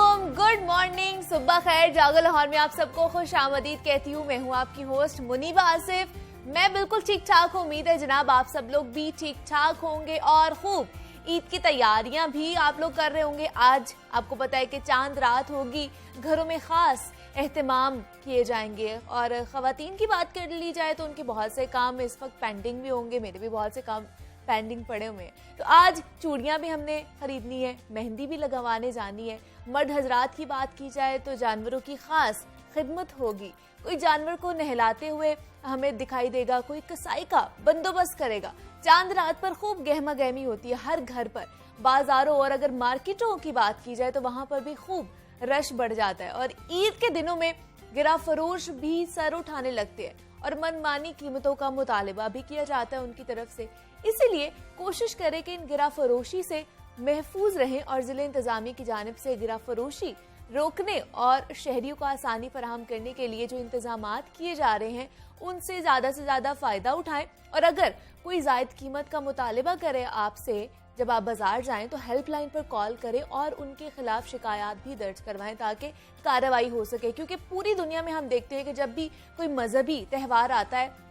वालेकुम, good morning, सुबह खैर। जागो लाहौर में आप सबको खुश आमदीद कहती हूँ। मैं हूँ आपकी होस्ट मुनीबा आसिफ। मैं बिल्कुल ठीक ठाक हूँ। उम्मीद है जनाब आप सब लोग भी ठीक ठाक होंगे और खूब ईद की तैयारियां भी आप लोग कर रहे होंगे। आज आपको पता है कि चांद रात होगी, घरों में खास एहतमाम किए जाएंगे और ख़वातीन की बात कर ली जाए तो उनके बहुत से काम इस वक्त पेंडिंग भी होंगे। मेरे भी बहुत से काम पेंडिंग पड़े हुए हैं। तो आज चूड़ियां भी हमने खरीदनी है, मेहंदी भी लगवाने जानी है। मर्द हजरात की बात की जाए तो जानवरों की खास खिदमत होगी। कोई जानवर को नहलाते हुए हमें दिखाई देगा, कोई कसाई का बंदोबस्त करेगा। चांद रात पर खूब गहमा गहमी होती है हर घर पर, बाजारों और अगर मार्केटों की बात की जाए तो वहां पर भी खूब रश बढ़ जाता है। और ईद के दिनों में गिरा फरोश भी सर उठाने लगते हैं और मनमानी कीमतों का मुतालिबा भी किया जाता है उनकी तरफ से। इसीलिए कोशिश करें कि इन गिरा फरोशी से महफूज रहें और जिले इंतजामिया की जानिब से गिरा फरोशी रोकने और शहरियों को आसानी फराहम करने के लिए जो इंतजामात किए जा रहे हैं उनसे ज्यादा से ज्यादा फायदा उठाएं। और अगर कोई जायद कीमत का मुतालिबा करे आपसे जब आप बाजार जाएं तो हेल्पलाइन पर कॉल करें और उनके खिलाफ शिकायत भी दर्ज करवाएं ताकि कार्रवाई हो सके। क्योंकि पूरी दुनिया में हम देखते हैं कि जब भी कोई मजहबी त्यौहार आता है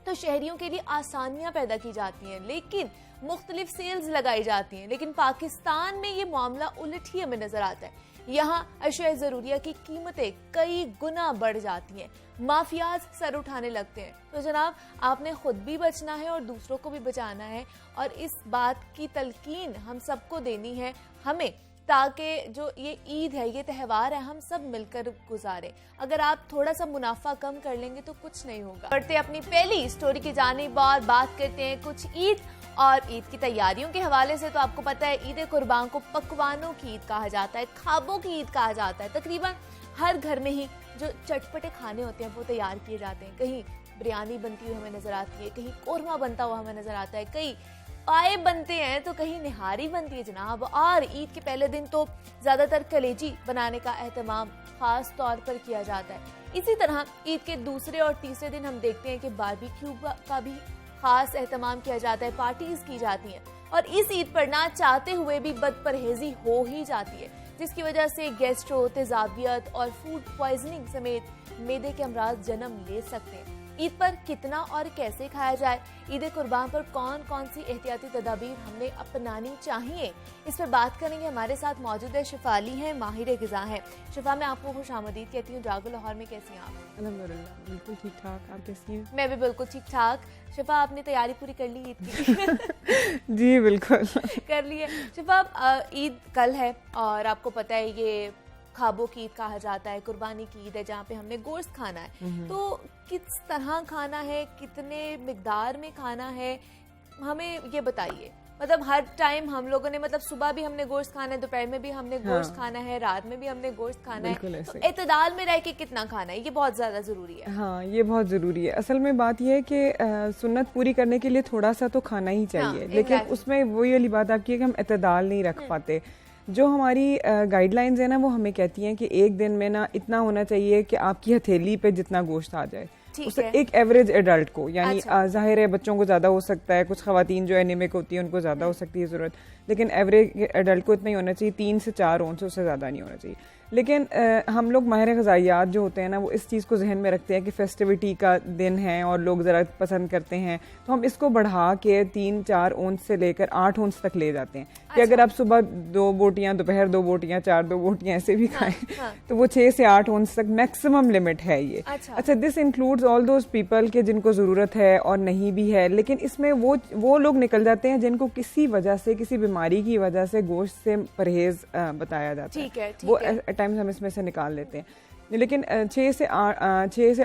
तो शहरियों के लिए आसानियां पैदा की जाती हैं, लेकिन मुख्तलिफ सेल्स लगाई जाती हैं। लेकिन पाकिस्तान में ये मामला उलट ही हमें नजर आता है। यहाँ अशिया ज़रूरिया की कीमतें कई गुना बढ़ जाती हैं, माफियाज सर उठाने लगते हैं। तो जनाब आपने खुद भी बचना है और दूसरों को भी बचाना है और इस बात की तलकीन हम सबको देनी है हमें, ताकि जो ये ईद है, ये त्यौहार है, हम सब मिलकर गुजारें। अगर आप थोड़ा सा मुनाफा कम कर लेंगे तो कुछ नहीं होगा। बढ़ते अपनी पहली स्टोरी की जानिब और बात करते हैं कुछ ईद और ईद की तैयारियों के हवाले से। तो आपको पता है ईद कुर्बान को पकवानों की ईद कहा जाता है, ख्वाबों की ईद कहा जाता है। तकरीबन हर घर में ही जो चटपटे खाने होते हैं वो तैयार किए जाते हैं। कहीं बिरयानी बनती हुई हमें नजर आती है, कहीं कोरमा बनता हुआ हमें नजर आता है, कहीं पाए बनते हैं तो कहीं निहारी बनती है जनाब। और ईद के पहले दिन तो ज्यादातर कलेजी बनाने का एहतमाम खास तौर पर किया जाता है। इसी तरह ईद के दूसरे और तीसरे दिन हम देखते हैं कि बारबेक्यू का भी खास एहतमाम किया जाता है, पार्टीज की जाती हैं। और इस ईद पर ना चाहते हुए भी बदपरहेजी हो ही जाती है, जिसकी वजह से गैस्ट्रो, तेजाबियत और फूड पॉइजनिंग समेत मैदे के अमराज जन्म ले सकते हैं। ईद पर कितना और कैसे खाया जाए, ईद कुर्बान पर कौन कौन सी एहतियाती तदाबीर हमें अपनानी चाहिए, इस पर बात करेंगे। हमारे साथ मौजूद है शिफाली हैं, माहिर गिज़ा हैं। शिफा, मैं आपको खुश आमदीद कहती हूँ। जागो लाहौर में कैसी हैं आप? अल्हम्दुलिल्लाह बिल्कुल ठीक ठाक, आप कैसी हैं? मैं भी बिल्कुल ठीक ठाक। शिफा, आपने तैयारी पूरी कर ली ईद की? जी बिल्कुल कर ली है। शिफा, ईद कल है और आपको पता है ये ख्वाबों की ईद कहा जाता है, कुर्बानी की ईद है, जहाँ पे हमने गोश्त खाना है। तो किस तरह खाना है, कितने मिकदार में खाना है, हमें ये बताइए। मतलब हर टाइम हम लोगों ने, मतलब सुबह भी हमने गोश्त खाना है, दोपहर में भी हमने गोश्त खाना है, रात में भी हमने गोश्त खाना है, तो एतदाल में रह के कितना खाना है, ये बहुत ज्यादा जरूरी है। हाँ, ये बहुत जरूरी है। असल में बात ये है कि सुन्नत पूरी करने के लिए थोड़ा सा तो खाना ही चाहिए, लेकिन उसमें वही वाली बात आपकी है कि हम एतदाल नहीं रख पाते। जो हमारी गाइडलाइंस है ना, वो हमें कहती हैं कि एक दिन में ना इतना होना चाहिए कि आपकी हथेली पे जितना गोश्त आ जाए, उससे एक एवरेज एडल्ट को, यानी जाहिर है बच्चों को ज्यादा हो सकता है, कुछ खवातीन जो एनीमिक होती है उनको ज्यादा हो सकती है जरूरत, लेकिन एवरेज एडल्ट को इतना ही होना चाहिए, 3 से 4 औंस, उससे ज्यादा नहीं होना चाहिए। लेकिन हम लोग माहिर ग़िज़ायात जो होते हैं ना, वो इस चीज़ को जहन में रखते हैं कि फेस्टिविटी का दिन है और लोग ज़रा पसंद करते हैं, तो हम इसको बढ़ा के 3-4 औंस से लेकर 8 औंस तक ले जाते हैं। कि अगर आप सुबह 2 बोटियां, दोपहर 2 बोटियां, 2 बोटियां ऐसे भी खाएं तो वो 6 से 8 औंस तक मैक्सिमम लिमिट है ये। अच्छा, this includes all those people के जिनको ज़रूरत है और नहीं भी है, लेकिन इसमें वो लोग निकल जाते हैं जिनको किसी वजह से, किसी बीमारी की वजह से गोश्त से परहेज बताया जाता है, वो टाइम्स हम इसमें से निकाल लेते हैं। लेकिन 6 से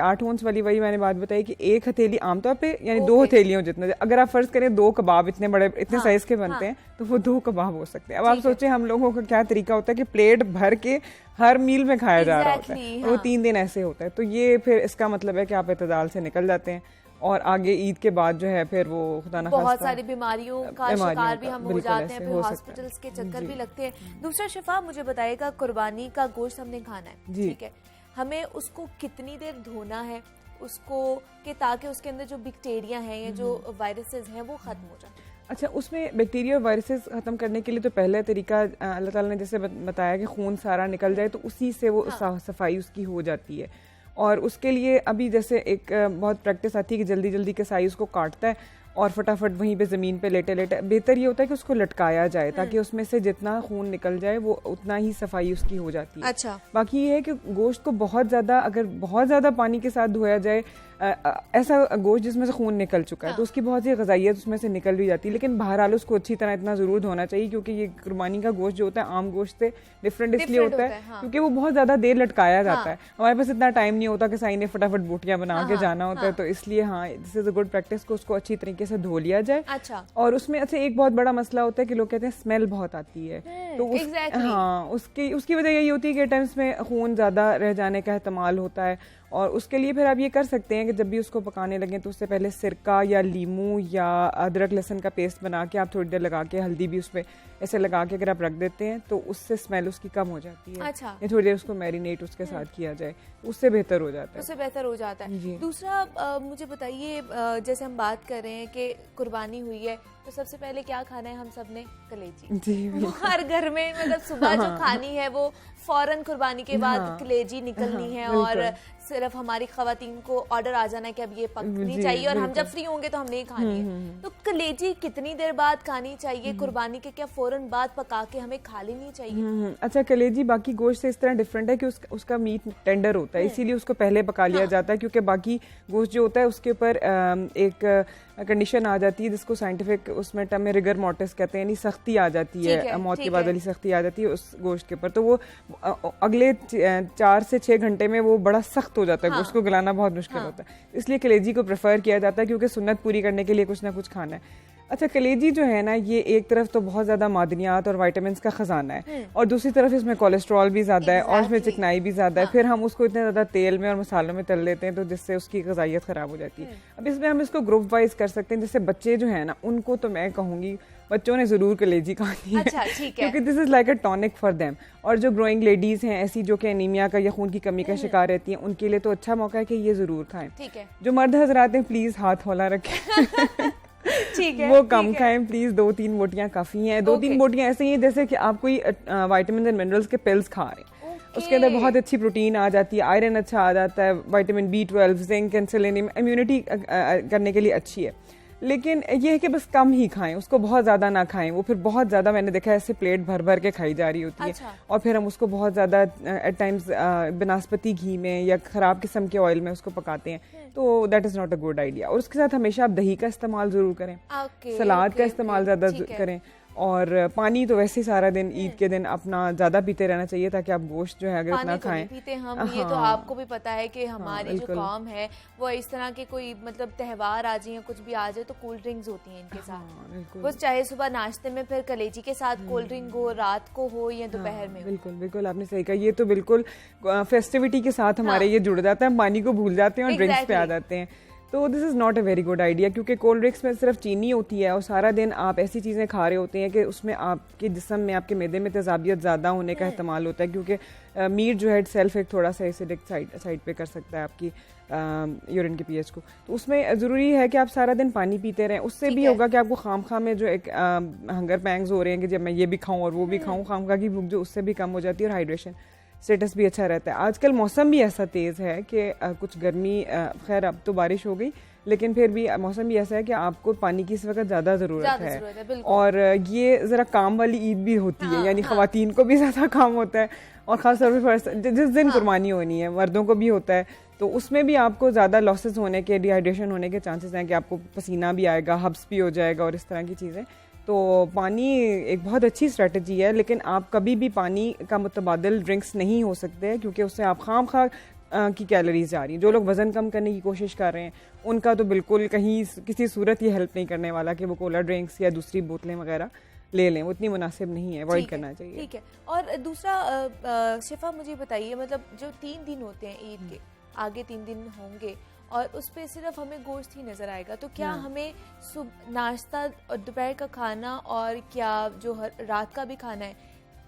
8 औंस वाली, वही मैंने बात बताई कि एक हथेली आमतौर पे, यानी 2 हथेलियों जितना, अगर आप फर्ज करें 2 कबाब इतने बड़े, इतने साइज के बनते हैं, तो वो 2 कबाब हो सकते हैं। अब आप सोचें हम लोगों का क्या तरीका होता है कि प्लेट भर के हर मील में खाया जा रहा होता है, वो 3 दिन ऐसे होता है। तो ये फिर इसका मतलब है कि आप एतदाल से निकल जाते हैं और आगे ईद के बाद जो है फिर वो खुदा ना बहुत सारी बीमारियों का शिकार भी हम हो जाते हैं, फिर हॉस्पिटल्स के चक्कर भी लगते हैं। दूसरा शिफा, मुझे बताइएगा, कुर्बानी का गोश्त हमने खाना है, ठीक है, हमें उसको कितनी देर धोना है उसको, कि ताकि उसके अंदर जो बैक्टीरिया हैं या जो वायरसेस हैं वो खत्म हो जाए? अच्छा, उसमें बैक्टीरिया और वायरसेस ख़त्म करने के लिए तो पहला तरीका अल्लाह ताला ने जैसे बताया कि खून सारा निकल जाए, तो उसी से वो सफाई उसकी हो जाती है। और उसके लिए अभी जैसे एक बहुत प्रैक्टिस आती है कि जल्दी जल्दी कसाई उसको काटता है और फटाफट वहीं पे ज़मीन पे लेटे लेटे, बेहतर ये होता है कि उसको लटकाया जाए ताकि उसमें से जितना खून निकल जाए वो उतना ही सफाई उसकी हो जाती है। अच्छा। बाकी ये है कि गोश्त को बहुत ज़्यादा, अगर बहुत ज़्यादा पानी के साथ धोया जाए, ऐसा गोश्त जिसमें से खून निकल चुका है, तो उसकी बहुत सी ग़िज़ाइयत उसमें से निकल भी जाती है। लेकिन बहरहाल उसको अच्छी तरह इतना ज़रूर धोना चाहिए, क्योंकि ये कुर्बानी का गोश्त जो होता है आम गोश्त से डिफरेंट इसलिए होता है क्योंकि वो बहुत ज़्यादा देर लटकाया जाता है। हमारे पास इतना टाइम नहीं होता कि साई ने फटाफट बोटियाँ बना के जाना होता है, तो इसलिए this is a good practice को उसको अच्छी तरीके से धो लिया जाए। अच्छा। और उसमें अच्छा एक बहुत बड़ा मसला होता है कि लोग कहते हैं स्मेल बहुत आती है, तो उसकी वजह यही होती है कि टाइम्स में खून ज़्यादा रह जाने का एहतमाल होता है। और उसके लिए फिर आप ये कर सकते हैं कि जब भी उसको पकाने लगे तो उससे पहले सिरका या लीमू या अदरक लहसुन का पेस्ट बना के आप थोड़ी देर लगा के, हल्दी भी उसमें ऐसे लगा के अगर आप रख देते हैं तो उससे स्मेल उसकी कम हो जाती है। अच्छा। या थोड़ी देर उसको मैरिनेट उसके साथ किया जाए, उससे बेहतर हो जाता है। उससे बेहतर हो जाता है। दूसरा मुझे बताइए, जैसे हम बात कर रहे हैं कि कुर्बानी हुई है तो सबसे पहले क्या खाना है हम सब ने? कलेजी। जी, हर घर में मतलब सुबह जो खानी है वो फौरन कुर्बानी के बाद कलेजी निकलनी है, और सिर्फ हमारी खवातीन को ऑर्डर आ जाना है कि अब ये पकनी चाहिए और हम जब फ्री होंगे तो हमने ये खानी है। तो कलेजी कितनी देर बाद खानी चाहिए? कुर्बानी के क्या फौरन बाद पका के हमें खा लेनी चाहिए? अच्छा, कलेजी बाकी गोश्त से इस तरह डिफरेंट है कि उसका मीट टेंडर होता है, इसीलिए उसको पहले पका लिया जाता है, क्योंकि बाकी गोश्त जो होता है उसके ऊपर एक कंडीशन आ जाती है जिसको साइंटिफिक उसमें टर्म में रिगर मोर्टिस कहते हैं, यानी सख्ती आ जाती है, मौत के बाद वाली सख्ती आ जाती है उस गोश्त के ऊपर। तो वो अगले 4 से 6 घंटे में वो बड़ा सख्त हो जाता है, गोश्त को गलाना बहुत मुश्किल होता है। इसलिए कलेजी को प्रेफर किया जाता है, क्योंकि सुन्नत पूरी करने के लिए कुछ ना कुछ खाना है। अच्छा, कलेजी जो है ना, ये एक तरफ तो बहुत ज्यादा मादनियात और विटामिन का खजाना है, और दूसरी तरफ इसमें कोलेस्ट्रॉल भी ज्यादा है और इसमें चिकनाई भी ज्यादा है। फिर हम उसको इतने ज्यादा तेल में और मसालों में तल लेते हैं तो जिससे उसकी ग़िज़ाइयत खराब हो जाती है। अब इसमें हम इसको ग्रुप वाइज कर सकते हैं। जैसे बच्चे जो है ना, उनको तो मैं कहूँगी बच्चों ने जरूर कलेजी खानी है, अच्छा, ठीक है, क्योंकि this is like a tonic for them. और जो ग्रोइंग लेडीज हैं ऐसी, जो कि एनीमिया का या खून की कमी का शिकार रहती हैं, उनके लिए तो अच्छा मौका है कि ये जरूर खाएं। ठीक है। जो मर्द हजरात हैं प्लीज हाथ हौला रखें ठीक है, वो कम खाएं प्लीज। 2-3 बोटियां काफी हैं। 2-3 बोटियां ऐसे ही हैं जैसे कि आप कोई विटामिन एंड मिनरल्स के पिल्स खा रहे हैं, उसके अंदर बहुत अच्छी प्रोटीन आ जाती है, आयरन अच्छा आ जाता है, vitamin B12, zinc and selenium, immunity करने के लिए अच्छी है। लेकिन ये है कि बस कम ही खाएं, उसको बहुत ज़्यादा ना खाएं। वो फिर बहुत ज़्यादा, मैंने देखा है ऐसे प्लेट भर भर के खाई जा रही होती है। अच्छा। और फिर हम उसको बहुत ज़्यादा एट टाइम्स बनास्पति घी में या ख़राब किस्म के ऑयल में उसको पकाते हैं, तो that is not a good idea. और उसके साथ हमेशा आप दही का इस्तेमाल ज़रूर करें, सलाद का इस्तेमाल ज़्यादा करें, और पानी तो वैसे ही सारा दिन ईद के दिन अपना ज्यादा पीते रहना चाहिए, ताकि आप गोश्त जो है अगर इतना खाएं। पीते हम, ये तो आपको भी पता है कि हमारी जो कौम है वो इस तरह के कोई मतलब त्योहार आ जाए, कुछ भी आ जाए तो कोल्ड ड्रिंक्स होती हैं इनके साथ। बस चाहे सुबह नाश्ते में फिर कलेजी के साथ कोल्ड ड्रिंक हो, रात को हो या दोपहर में। बिल्कुल बिल्कुल, आपने सही कहा। ये तो बिल्कुल फेस्टिविटी के साथ हमारे ये जुड़ जाता है, हम पानी को भूल जाते हैं और ड्रिंक्स पे आ जाते हैं। तो this is not a very good idea, क्योंकि कोल्ड ड्रिंक्स में सिर्फ चीनी होती है और सारा दिन आप ऐसी चीज़ें खा रहे होते हैं कि उसमें आपके जिस्म में, आपके मैदे में तेज़ाबियत ज़्यादा होने का एहतमाल होता है, क्योंकि मीट जो है सेल्फ एक थोड़ा सा एसिडिक साइड पे कर सकता है आपकी यूरिन के पीएच को। तो उसमें ज़रूरी है कि आप सारा दिन पानी पीते रहें। उससे भी होगा कि आपको खामखा में जो एक हंगर पैंग्स हो रहे हैं कि जब मैं ये भी खाऊँ और वो भी खाऊँ, खामखा की भूख जो उससे भी कम हो जाती है, और हाइड्रेशन स्टेटस भी अच्छा रहता है। आजकल मौसम भी ऐसा तेज़ है कि कुछ गर्मी, खैर अब तो बारिश हो गई, लेकिन फिर भी मौसम भी ऐसा है कि आपको पानी की इस वक्त ज़्यादा ज़रूरत है। और ये ज़रा काम वाली ईद भी होती है, यानी ख़वातीन को भी ज़्यादा काम होता है, और ख़ासतौर पर जिस दिन कुर्बानी होनी है मर्दों को भी होता है, तो उसमें भी आपको ज़्यादा लॉसेस होने के, डिहाइड्रेशन होने के चांसेस हैं कि आपको पसीना भी आएगा, हब्स भी हो जाएगा और इस तरह की चीज़ें। तो पानी एक बहुत अच्छी स्ट्रेटजी है, लेकिन आप कभी भी पानी का मुतबादिल ड्रिंक्स नहीं हो सकते हैं, क्योंकि उससे आप खामखा की कैलोरीज जा रही हैं। जो लोग वज़न कम करने की कोशिश कर रहे हैं उनका तो बिल्कुल कहीं किसी सूरत ये हेल्प नहीं करने वाला कि वो कोला ड्रिंक्स या दूसरी बोतलें वगैरह ले लें, वो इतनी मुनासिब नहीं है, अवॉइड करना चाहिए। ठीक है। और दूसरा शिफा मुझे बताइए, मतलब जो 3 दिन होते हैं ईद के, आगे 3 दिन होंगे और उस पर सिर्फ हमें गोश्त ही नजर आएगा, तो क्या हमें नाश्ता और दोपहर का खाना और क्या जो रात का भी खाना है,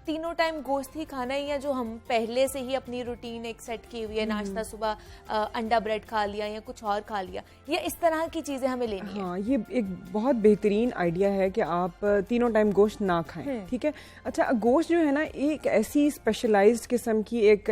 तीनों टाइम गोश्त ही खाना है, या जो हम पहले से ही अपनी रूटीन एक सेट की हुई है, नाश्ता सुबह अंडा ब्रेड खा लिया या कुछ और खा लिया, या इस तरह की चीजें हमें लेनी है? हाँ, ये एक बहुत बेहतरीन आइडिया है कि आप तीनों टाइम गोश्त ना खाएं, ठीक है। अच्छा, गोश्त जो है ना एक ऐसी स्पेशलाइज्ड किस्म की एक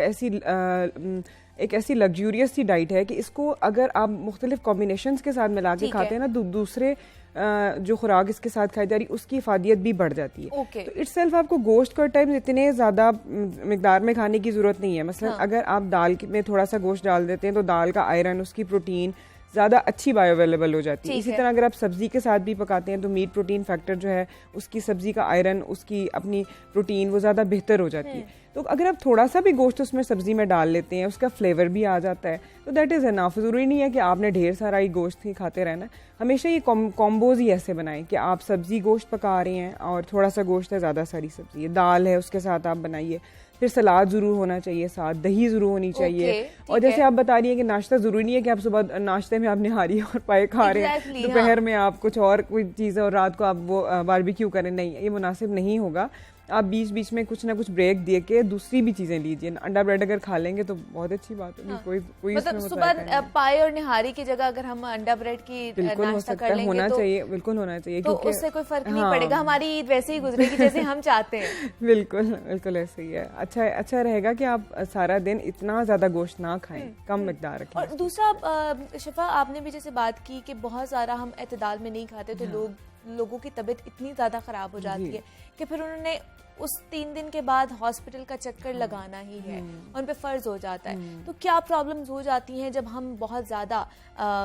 ऐसी लग्जूरियस सी डाइट है कि इसको अगर आप मुख्तलिफ कॉम्बिनेशंस के साथ मिला के खाते हैं ना, दूसरे जो खुराक इसके साथ खाई जा रही उसकी इफादियत भी बढ़ जाती है। तो इटसेल्फ आपको गोश्त का टाइम इतने ज़्यादा मिकदार में खाने की ज़रूरत नहीं है। मसलन अगर आप दाल में थोड़ा सा गोश्त डाल देते हैं तो दाल का आयरन, उसकी प्रोटीन ज़्यादा अच्छी बायो अवेलेबल हो जाती है। इसी तरह अगर आप सब्जी के साथ भी पकाते हैं तो मीट प्रोटीन फैक्टर जो है उसकी सब्जी का आयरन, उसकी अपनी प्रोटीन वो ज़्यादा बेहतर हो जाती है। तो अगर आप थोड़ा सा भी गोश्त उसमें सब्जी में डाल लेते हैं, उसका फ्लेवर भी आ जाता है, तो दैट इज़ एनफ। ज़रूरी नहीं है कि आपने ढेर सारा ही गोश्त ही खाते रहना। हमेशा ये कॉम्बोज ही ऐसे बनाएं कि आप सब्जी गोश्त पका रहे हैं और थोड़ा सा गोश्त है, ज़्यादा सारी सब्जी है, दाल है, उसके साथ आप बनाइए। फिर सलाद जरूर होना चाहिए, साथ दही जरूर होनी चाहिए। और जैसे आप बता रही हैं कि नाश्ता जरूरी नहीं है कि आप सुबह नाश्ते में आप निहारी और पाए खा रहे हैं, दोपहर में आप कुछ और कोई चीज़ और रात को आप वो बारबेक्यू करें, नहीं, ये मुनासिब नहीं होगा। आप बीच बीच में कुछ ना कुछ ब्रेक दे के दूसरी भी चीजें लीजिए। अंडा ब्रेड अगर खा लेंगे तो बहुत अच्छी बात होगी। कोई मतलब सुबह पाए और निहारी की जगह अगर हम अंडा ब्रेड की नाश्ता कर लेंगे होना तो चाहिए, बिल्कुल होना चाहिए, तो उससे कोई फर्क नहीं पड़ेगा, हमारी ईद वैसे ही गुजरेगी जैसे हम चाहते हैं। बिल्कुल बिल्कुल ऐसे ही है। अच्छा रहेगा कि आप सारा दिन इतना ज्यादा गोश्त ना खाएं, कम मिकदार रखें। और दूसरा शिफा, आपने भी जैसे बात की कि बहुत सारा हम एतदाल में नहीं खाते तो लोगों की तबीयत इतनी ज्यादा खराब हो जाती है कि फिर उन्होंने उस 3 दिन के बाद हॉस्पिटल का चक्कर लगाना ही है, उन पे फर्ज हो जाता है। तो क्या प्रॉब्लम्स हो जाती हैं जब हम बहुत ज्यादा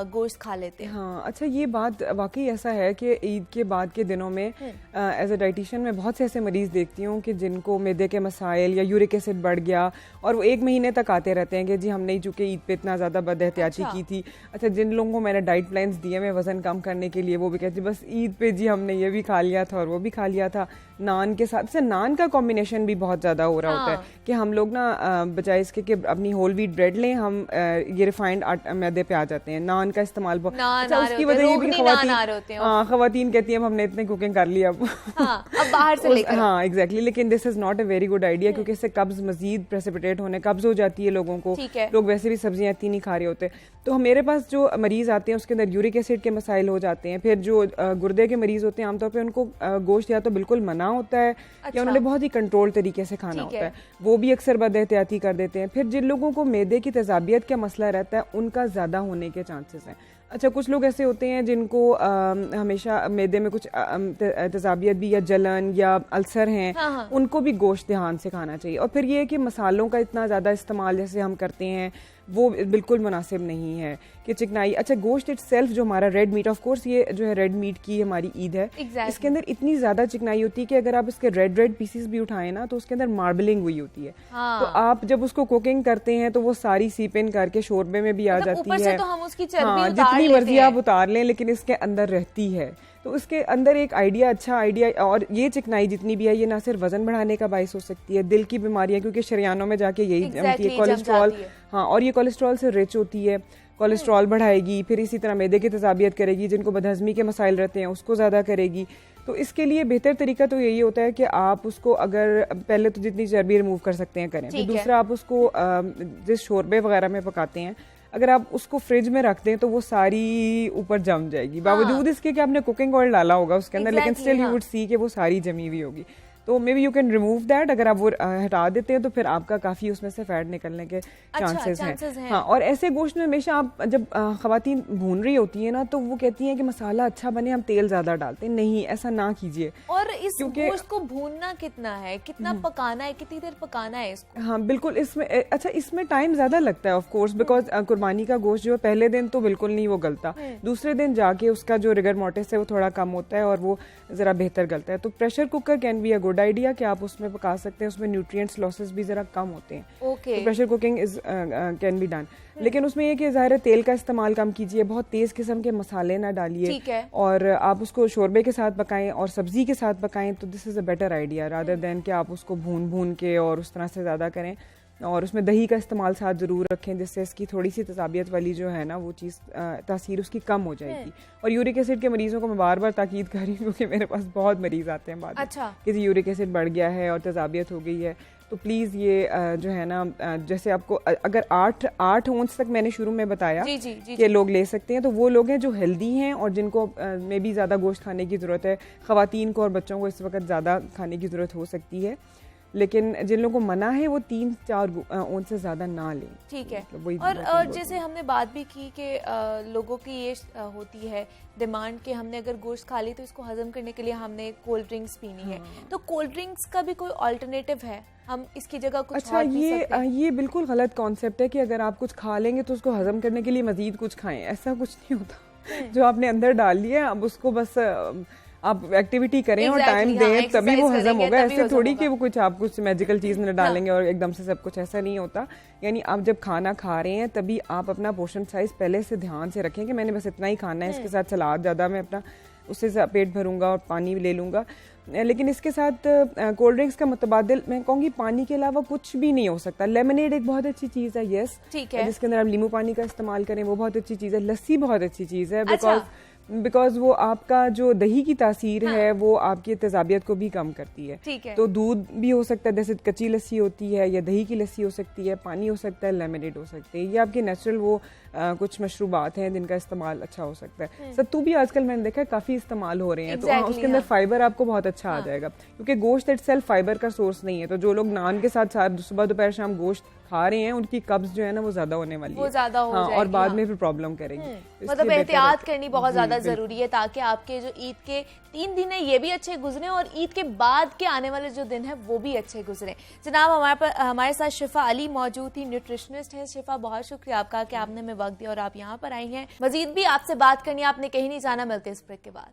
गोश्त खा लेते हैं? हाँ, अच्छा, ये बात वाकई ऐसा है कि ईद के बाद के दिनों में एज अ डाइटिशियन मैं बहुत से ऐसे मरीज देखती हूँ कि जिनको मैदे के मसाइल या यूरिक एसिड बढ़ गया और वो 1 महीने तक आते रहते हैं कि जी हमने चूंकि ईद पे इतना ज्यादा बदएहतियाती की थी। अच्छा, जिन लोगों को मैंने डाइट प्लान्स दिए मैं वजन कम करने के लिए, वो भी कहते बस ईद पे जी हमने ये भी खा लिया था और वो भी खा लिया था नान के साथ। से नान का कॉम्बिनेशन भी बहुत ज्यादा हो रहा होता है कि हम लोग ना बजाय इसके कि अपनी होल व्हीट ब्रेड लें, हम ये रिफाइंड मैदे पे आ जाते हैं। नान का इस्तेमाल अच्छा, उसकी वजह ये भी खवातीन कहती है हमने इतनी कुकिंग कर ली अब बाहर से लेकर। हाँ एग्जैक्टली, लेकिन this is not a very good idea क्योंकि इससे कब्ज मजीद प्रेसिपिटेट होने, कब्ज हो जाती है लोगों को। लोग वैसे भी सब्जियां इतनी नहीं खा रहे होते। तो मेरे पास जो मरीज आते हैं उसके अंदर यूरिक एसिड के मसाइल हो जाते हैं। फिर जो गुर्दे के मरीज होते हैं आमतौर पर उनको गोश्त या तो बिल्कुल मना होता है या उन्होंने बहुत ही कंट्रोल तरीके से खाना होता है, वो भी अक्सर बदएहतियाती कर देते हैं। फिर जिन लोगों को मैदे की तेजाबियत का मसला रहता है उनका ज्यादा होने के चांसेस हैं। अच्छा, कुछ लोग ऐसे होते हैं जिनको हमेशा मैदे में कुछ तेजाबियत भी या जलन या अल्सर हैं, उनको भी गोश्त ध्यान से खाना चाहिए। और फिर ये है कि मसालों का इतना ज़्यादा इस्तेमाल जैसे हम करते हैं वो बिल्कुल मुनासिब नहीं है कि चिकनाई। अच्छा, गोश्त इटसेल्फ जो हमारा रेड मीट, ऑफ कोर्स ये जो है रेड मीट की हमारी ईद है, इसके अंदर इतनी ज्यादा चिकनाई होती है कि अगर आप इसके रेड पीसेस भी उठाएं ना तो उसके अंदर मार्बलिंग हुई होती है। तो आप जब उसको कुकिंग करते हैं तो वो सारी सीप इन करके शोरबे में भी आ जाती है। तो हम उसकी चर्बी जितनी मर्जी आप उतार लें लेकिन इसके अंदर रहती है। तो उसके अंदर एक अच्छा आइडिया, और ये चिकनाई जितनी भी है ये ना सिर्फ वजन बढ़ाने का बाइस हो सकती है, दिल की बीमारियां, क्योंकि शरियानों में जाके यही जमती है कोलेस्ट्रॉल। हाँ, और ये कोलेस्ट्रॉल से रिच होती है, कोलेस्ट्रॉल बढ़ाएगी। फिर इसी तरह मैदे की तेजाबियत करेगी, जिनको बदहजमी के मसाइल रहते हैं उसको ज़्यादा करेगी। तो इसके लिए बेहतर तरीका तो यही होता है कि आप उसको अगर पहले तो जितनी चर्बी रिमूव कर सकते हैं करें। फिर दूसरा, आप उसको जिस शोरबे वगैरह में पकाते हैं अगर आप उसको फ्रिज में रख दें तो वो सारी ऊपर जम जाएगी, बावजूद इसके कि आपने कुकिंग ऑयल डाला होगा उसके अंदर, लेकिन स्टिल यू वुड सी कि वो सारी जमी हुई होगी। तो may be you can remove that. अगर आप वो हटा देते हैं तो फिर आपका काफी उसमें से फैट निकलने के चांसेस हैं। हाँ, और ऐसे गोश्त में हमेशा आप जब खवातीन भून रही होती है ना तो वो कहती हैं कि मसाला अच्छा बने, हम तेल ज्यादा डालते हैं। नहीं, ऐसा ना कीजिए। और इस गोश्त को भूनना कितना है, कितना पकाना है, कितनी देर पकाना है इसको? हाँ बिल्कुल, इसमें टाइम ज्यादा लगता है ऑफ कोर्स, बिकॉज कुर्बानी का गोश्त जो है पहले दिन तो बिल्कुल नहीं वो गलता, दूसरे दिन जाके उसका जो रिगर मोर्टिस है वो थोड़ा कम होता है और वो जरा बेहतर गलता है। तो pressure cooker can be a good idea कि आप उसमें पका सकते हैं, उसमें न्यूट्रिएंट्स लॉसेस भी जरा कम होते हैं। तो pressure cooking is can be done, लेकिन उसमें ये कि ज़ाहिर है तेल का इस्तेमाल कम कीजिए, बहुत तेज किस्म के मसाले ना डालिए, और आप उसको शोरबे के साथ पकाएं और सब्जी के साथ पकाएं तो this is a better idea rather than कि आप उसको भून के और उस तरह से ज़्यादा करें। और उसमें दही का इस्तेमाल साथ ज़रूर रखें, जिससे इसकी थोड़ी सी तसाबियत वाली जो है ना वो चीज़ तासीर उसकी कम हो जाएगी। और यूरिक एसिड के मरीज़ों को मैं बार बार ताकीद कर रही हूँ क्योंकि मेरे पास बहुत मरीज़ आते हैं बाद में कि यूरिक एसिड बढ़ गया है और तसाबियत हो गई है, तो प्लीज़ ये जो है ना जैसे आपको अगर 8 ओंस तक मैंने शुरू में बताया कि लोग ले सकते हैं, तो वो लोग हैं जो हेल्दी हैं और जिनको में भी ज़्यादा गोश्त खाने की ज़रूरत है। ख़वातीन को और बच्चों को इस वक्त ज़्यादा खाने की ज़रूरत हो सकती है, लेकिन जिन लोगों को मना है वो 3-4 ओंस से ज़्यादा ना लें। ठीक है। मतलब और जैसे हमने बात भी की कि लोगों की ये होती है डिमांड कि हमने अगर गोश्त खा ली तो इसको हजम करने के लिए हमने कोल्ड ड्रिंक्स पीनी है, तो कोल्ड ड्रिंक्स का भी कोई अल्टरनेटिव है? हम इसकी जगह कुछ अच्छा, ये बिल्कुल गलत कॉन्सेप्ट है कि अगर आप कुछ खा लेंगे तो उसको हजम करने के लिए मजीद कुछ खाएं, ऐसा कुछ नहीं होता। जो आपने अंदर डाल लिया अब उसको बस आप एक्टिविटी करें और टाइम दें तभी वो हजम होगा। ऐसे थोड़ी कि वो कुछ आप कुछ मैजिकल चीज़ में डालेंगे और एकदम से सब कुछ, ऐसा नहीं होता। यानी आप जब खाना खा रहे हैं तभी आप अपना पोर्शन साइज पहले से ध्यान से रखें कि मैंने बस इतना ही खाना है, इसके साथ सलाद ज़्यादा मैं अपना उससे पेट भरूंगा और पानी ले लूँगा। लेकिन इसके साथ कोल्ड ड्रिंक्स का मुतबादिल मैं कहूँगी पानी के अलावा कुछ भी नहीं हो सकता। लेमनेड एक बहुत अच्छी चीज़ है, यस, ठीक है, जिसके अंदर आप नींबू पानी का इस्तेमाल करें, वो बहुत अच्छी चीज़ है। लस्सी बहुत अच्छी चीज़ है बिकॉज वो आपका जो दही की तासीर है वो आपकी तेजाबियत को भी कम करती है। ठीक है। तो दूध भी हो सकता है, जैसे कच्ची लस्सी होती है या दही की लस्सी हो सकती है, पानी हो सकता है, लेमनेड हो सकते हैं, ये आपके नेचुरल वो कुछ मशरूबात हैं जिनका इस्तेमाल अच्छा हो सकता है। सत्तू भी आजकल मैंने देखा है काफ़ी इस्तेमाल हो रहे हैं, तो उसके अंदर फाइबर आपको बहुत अच्छा आ जाएगा, क्योंकि गोश्त इटसेल्फ फाइबर का सोर्स नहीं है। तो जो लोग नान के साथ सुबह दोपहर शाम गोश्त खा रहे हैं उनकी कब्ज जो है ना वो ज्यादा होने वाली है, ज्यादा हो जाएगी, और बाद में फिर प्रॉब्लम करेंगी। मतलब एहतियात करनी बहुत ज्यादा जरूरी है ताकि आपके जो ईद के 3 दिन है ये भी अच्छे गुजरे और ईद के बाद के आने वाले जो दिन है वो भी अच्छे गुजरे। जनाब हमारे साथ शिफा अली मौजूद थी, न्यूट्रिशनिस्ट हैं। शिफा, बहुत शुक्रिया आपका कि आपने हमें वक्त दिया और आप यहाँ पर आई हैं। मजीद भी आपसे बात करनी है, आपने कहीं नहीं जाना। मिलते इस ब्रेक के बाद।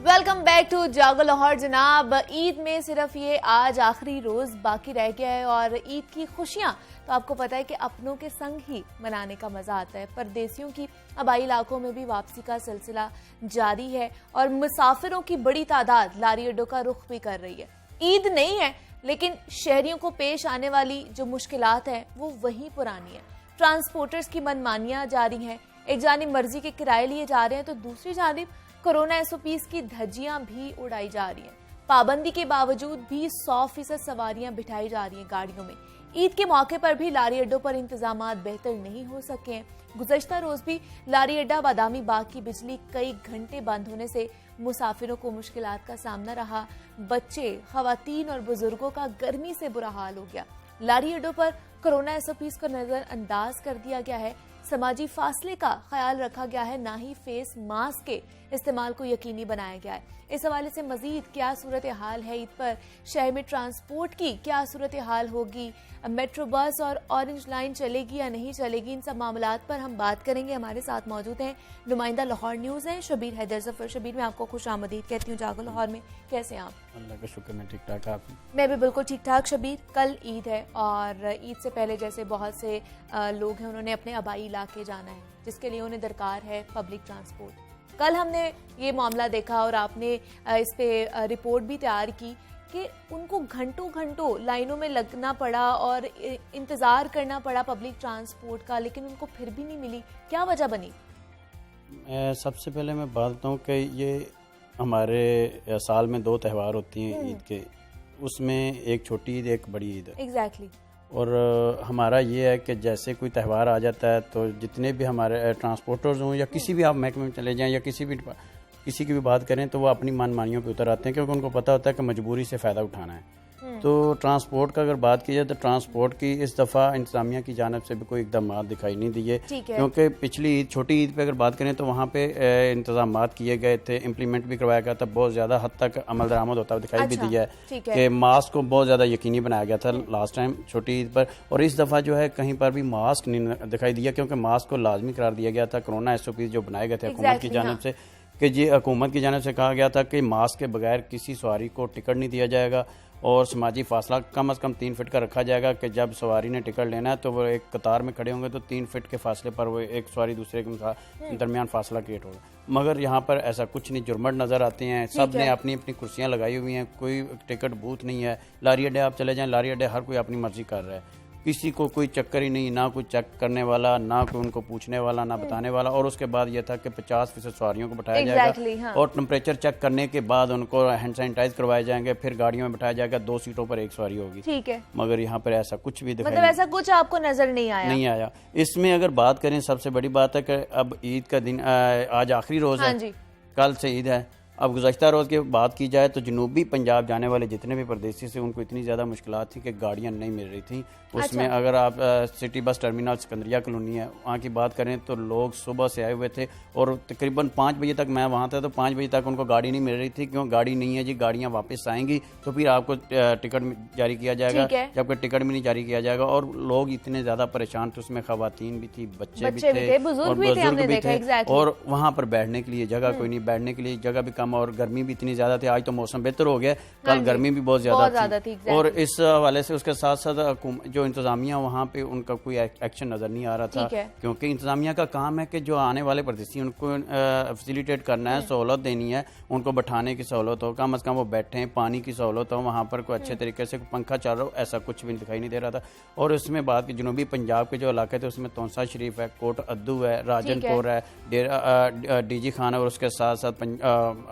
वेलकम बैक टू जागो लाहौर। जनाब, ईद में सिर्फ ये आज आखिरी रोज बाकी रह गया है और ईद की खुशियां तो आपको पता है कि अपनों के संग ही मनाने का मजा आता है। परदेसियों की आबाई इलाकों में भी वापसी का सिलसिला जारी है और मुसाफिरों की बड़ी तादाद लारी अड्डों का रुख भी कर रही है। ईद नहीं है लेकिन शहरियों को पेश आने वाली जो मुश्किलात हैं वो वहीं पुरानी है। ट्रांसपोर्टर्स की मनमानियां जारी हैं, एक जानिब मर्जी के किराए लिए जा रहे हैं तो दूसरी जानिब कोरोना SOPs की धज्जियां भी उड़ाई जा रही हैं। पाबंदी के बावजूद भी 100% सवारियां बिठाई जा रही हैं गाड़ियों में। ईद के मौके पर भी लारी अड्डों पर इंतजामात बेहतर नहीं हो सके हैं। गुज़श्ता रोज भी लारी अड्डा बादामी बाग की बिजली कई घंटे बंद होने से मुसाफिरों को मुश्किलात का सामना रहा। बच्चे, खवातीन और बुजुर्गों का गर्मी से बुरा हाल हो गया। लारी अड्डों पर कोरोना SOPs को नजरअंदाज कर दिया गया है, समाजी फासले का ख्याल रखा गया है, ना ही फेस मास्क के इस्तेमाल को यकीनी बनाया गया है। इस हवाले से मजीद क्या सूरत हाल है ईद पर, शहर में ट्रांसपोर्ट की क्या सूरत हाल होगी, मेट्रो बस और ऑरेंज लाइन चलेगी या नहीं चलेगी, इन सब मामलात पर हम बात करेंगे। हमारे साथ मौजूद हैं नुमाइंदा लाहौर न्यूज़ हैं शबीर हैदर जफर। शबीर, मैं आपको खुश आमदीद कहती हूँ जागो लाहौर में। कैसे हैं आप? अल्लाह का शुक्र, मैं ठीक ठाक। आप? मैं भी बिल्कुल ठीक ठाक। शबीर, कल ईद है और ईद से पहले जैसे बहुत से लोग हैं उन्होंने अपने आबाई इलाके जाना है जिसके लिए उन्हें दरकार है पब्लिक ट्रांसपोर्ट। कल हमने ये मामला देखा और आपने इस पे रिपोर्ट भी तैयार की कि उनको घंटों घंटों लाइनों में लगना पड़ा और इंतज़ार करना पड़ा पब्लिक ट्रांसपोर्ट का, लेकिन उनको फिर भी नहीं मिली। क्या वजह बनी? सबसे पहले मैं बात बताऊँ कि ये हमारे साल में 2 त्यौहार होती हैं ईद के, उसमें एक छोटी ईद एक बड़ी ईद। एग्जैक्टली। और हमारा ये है कि जैसे कोई त्यौहार आ जाता है तो जितने भी हमारे ट्रांसपोर्टर्स हों या किसी भी आप महकमे में चले जाएं या किसी की भी बात करें तो वो अपनी मनमानियों पे उतर आते हैं, क्योंकि उनको पता होता है कि मजबूरी से फ़ायदा उठाना है। तो ट्रांसपोर्ट का अगर बात की जाए तो ट्रांसपोर्ट की इस दफ़ा इंतजामिया की जानब से भी कोई इकदाम दिखाई नहीं दिए, क्योंकि पिछली ईद, छोटी ईद पे अगर बात करें तो वहाँ पे इंतजाम किए गए थे, इम्प्लीमेंट भी करवाया गया था, बहुत ज़्यादा हद तक अमल दरामद होता दिखाई भी दिया है कि मास्क को बहुत ज़्यादा यकीनी बनाया गया था लास्ट टाइम छोटी ईद पर। और इस दफ़ा जो है कहीं पर भी मास्क नहीं दिखाई दिया, क्योंकि मास्क को लाजमी करार दिया गया था। कोरोना SOPs जो बनाए गए थे हुकूमत की जानब से, कि जी हुकूमत की जानब से कहा गया था कि मास्क के बगैर किसी सवारी को टिकट नहीं दिया जाएगा और समाजी फासला कम से कम 3 फीट का रखा जाएगा कि जब सवारी ने टिकट लेना है तो वो एक कतार में खड़े होंगे तो 3 फीट के फासले पर वो एक सवारी दूसरे के दरमियान फासला क्रिएट होगा। मगर यहाँ पर ऐसा कुछ नहीं, जुर्मट नज़र आते हैं, सब ने अपनी अपनी कुर्सियाँ लगाई हुई हैं, कोई टिकट बूथ नहीं है। लारी अड्डे आप चले जाएं, लारी अड्डे हर कोई अपनी मर्जी कर रहा है, किसी को कोई चक्कर ही नहीं, ना कोई चेक करने वाला, ना कोई उनको पूछने वाला, ना बताने वाला। और उसके बाद ये था कि 50% सवारियों को बिठाया जाएगा और टेम्परेचर चेक करने के बाद उनको हैंड सैनिटाइज करवाए जाएंगे, फिर गाड़ियों में बिठाया जाएगा, 2 सीटों पर 1 सवारी होगी। ठीक है। मगर यहाँ पर ऐसा कुछ भी मतलब ऐसा कुछ आपको नजर नहीं आया? इसमें अगर बात करें, सबसे बड़ी बात है कि अब ईद का दिन आज आखिरी रोज है, कल से ईद है। अब गुज़श्ता रोज़ की बात की जाए तो जनूबी पंजाब जाने वाले जितने भी परदेसी से उनको इतनी ज़्यादा मुश्किलात थी कि गाड़ियाँ नहीं मिल रही थी। उसमें अगर आप सिटी बस टर्मिनल सिकंदरिया कॉलोनी है वहाँ की बात करें तो लोग सुबह से आए हुए थे और तकरीबन 5 बजे तक मैं वहाँ था तो 5 बजे तक उनको गाड़ी नहीं मिल रही थी। क्यों गाड़ी नहीं है जी, गाड़ियाँ वापस आएंगी तो फिर आपको टिकट जारी किया जाएगा, जबकि टिकट भी नहीं जारी किया जाएगा। और लोग इतने ज़्यादा परेशान थे, उसमें खवातीन भी थी, बच्चे भी थे और बुजुर्ग भी थे। और वहाँ पर बैठने के लिए जगह कोई नहीं, बैठने के लिए जगह भी कम और गर्मी भी इतनी ज्यादा थी। आज तो मौसम बेहतर हो गया, कल गर्मी भी बहुत ज्यादा थी। और इस हवाले से उसके साथ साथ जो इंतजामिया वहाँ पे उनका कोई एक्शन नजर नहीं आ रहा था, क्योंकि इंतजामिया का काम है कि जो आने वाले परदेसी उनको फैसिलिटेट करना है, सहूलत देनी है, उनको बैठाने की सहूलत हो, कम से कम वो बैठे, पानी की सहूलत हो, वहाँ पर कोई अच्छे तरीके से पंखा चल रहा हो, ऐसा कुछ भी दिखाई नहीं दे रहा था। और उसमें बात की जनूबी पंजाब के जो इलाके थे उसमें तौंसा शरीफ है, कोट अद्दू है, राजनपुर है, डीजी खान है और उसके साथ साथ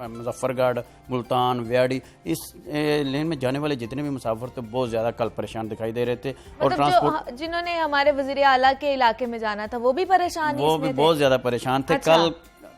मुजफ्फरगढ़, मुल्तान, व्याड़ी, इस लेन में जाने वाले जितने भी मुसाफिर थे बहुत ज्यादा कल परेशान दिखाई दे रहे थे। और ट्रांसपोर्ट जिन्होंने हमारे वज़ीर आला के इलाके में जाना था वो भी परेशान, वो भी बहुत ज्यादा परेशान थे।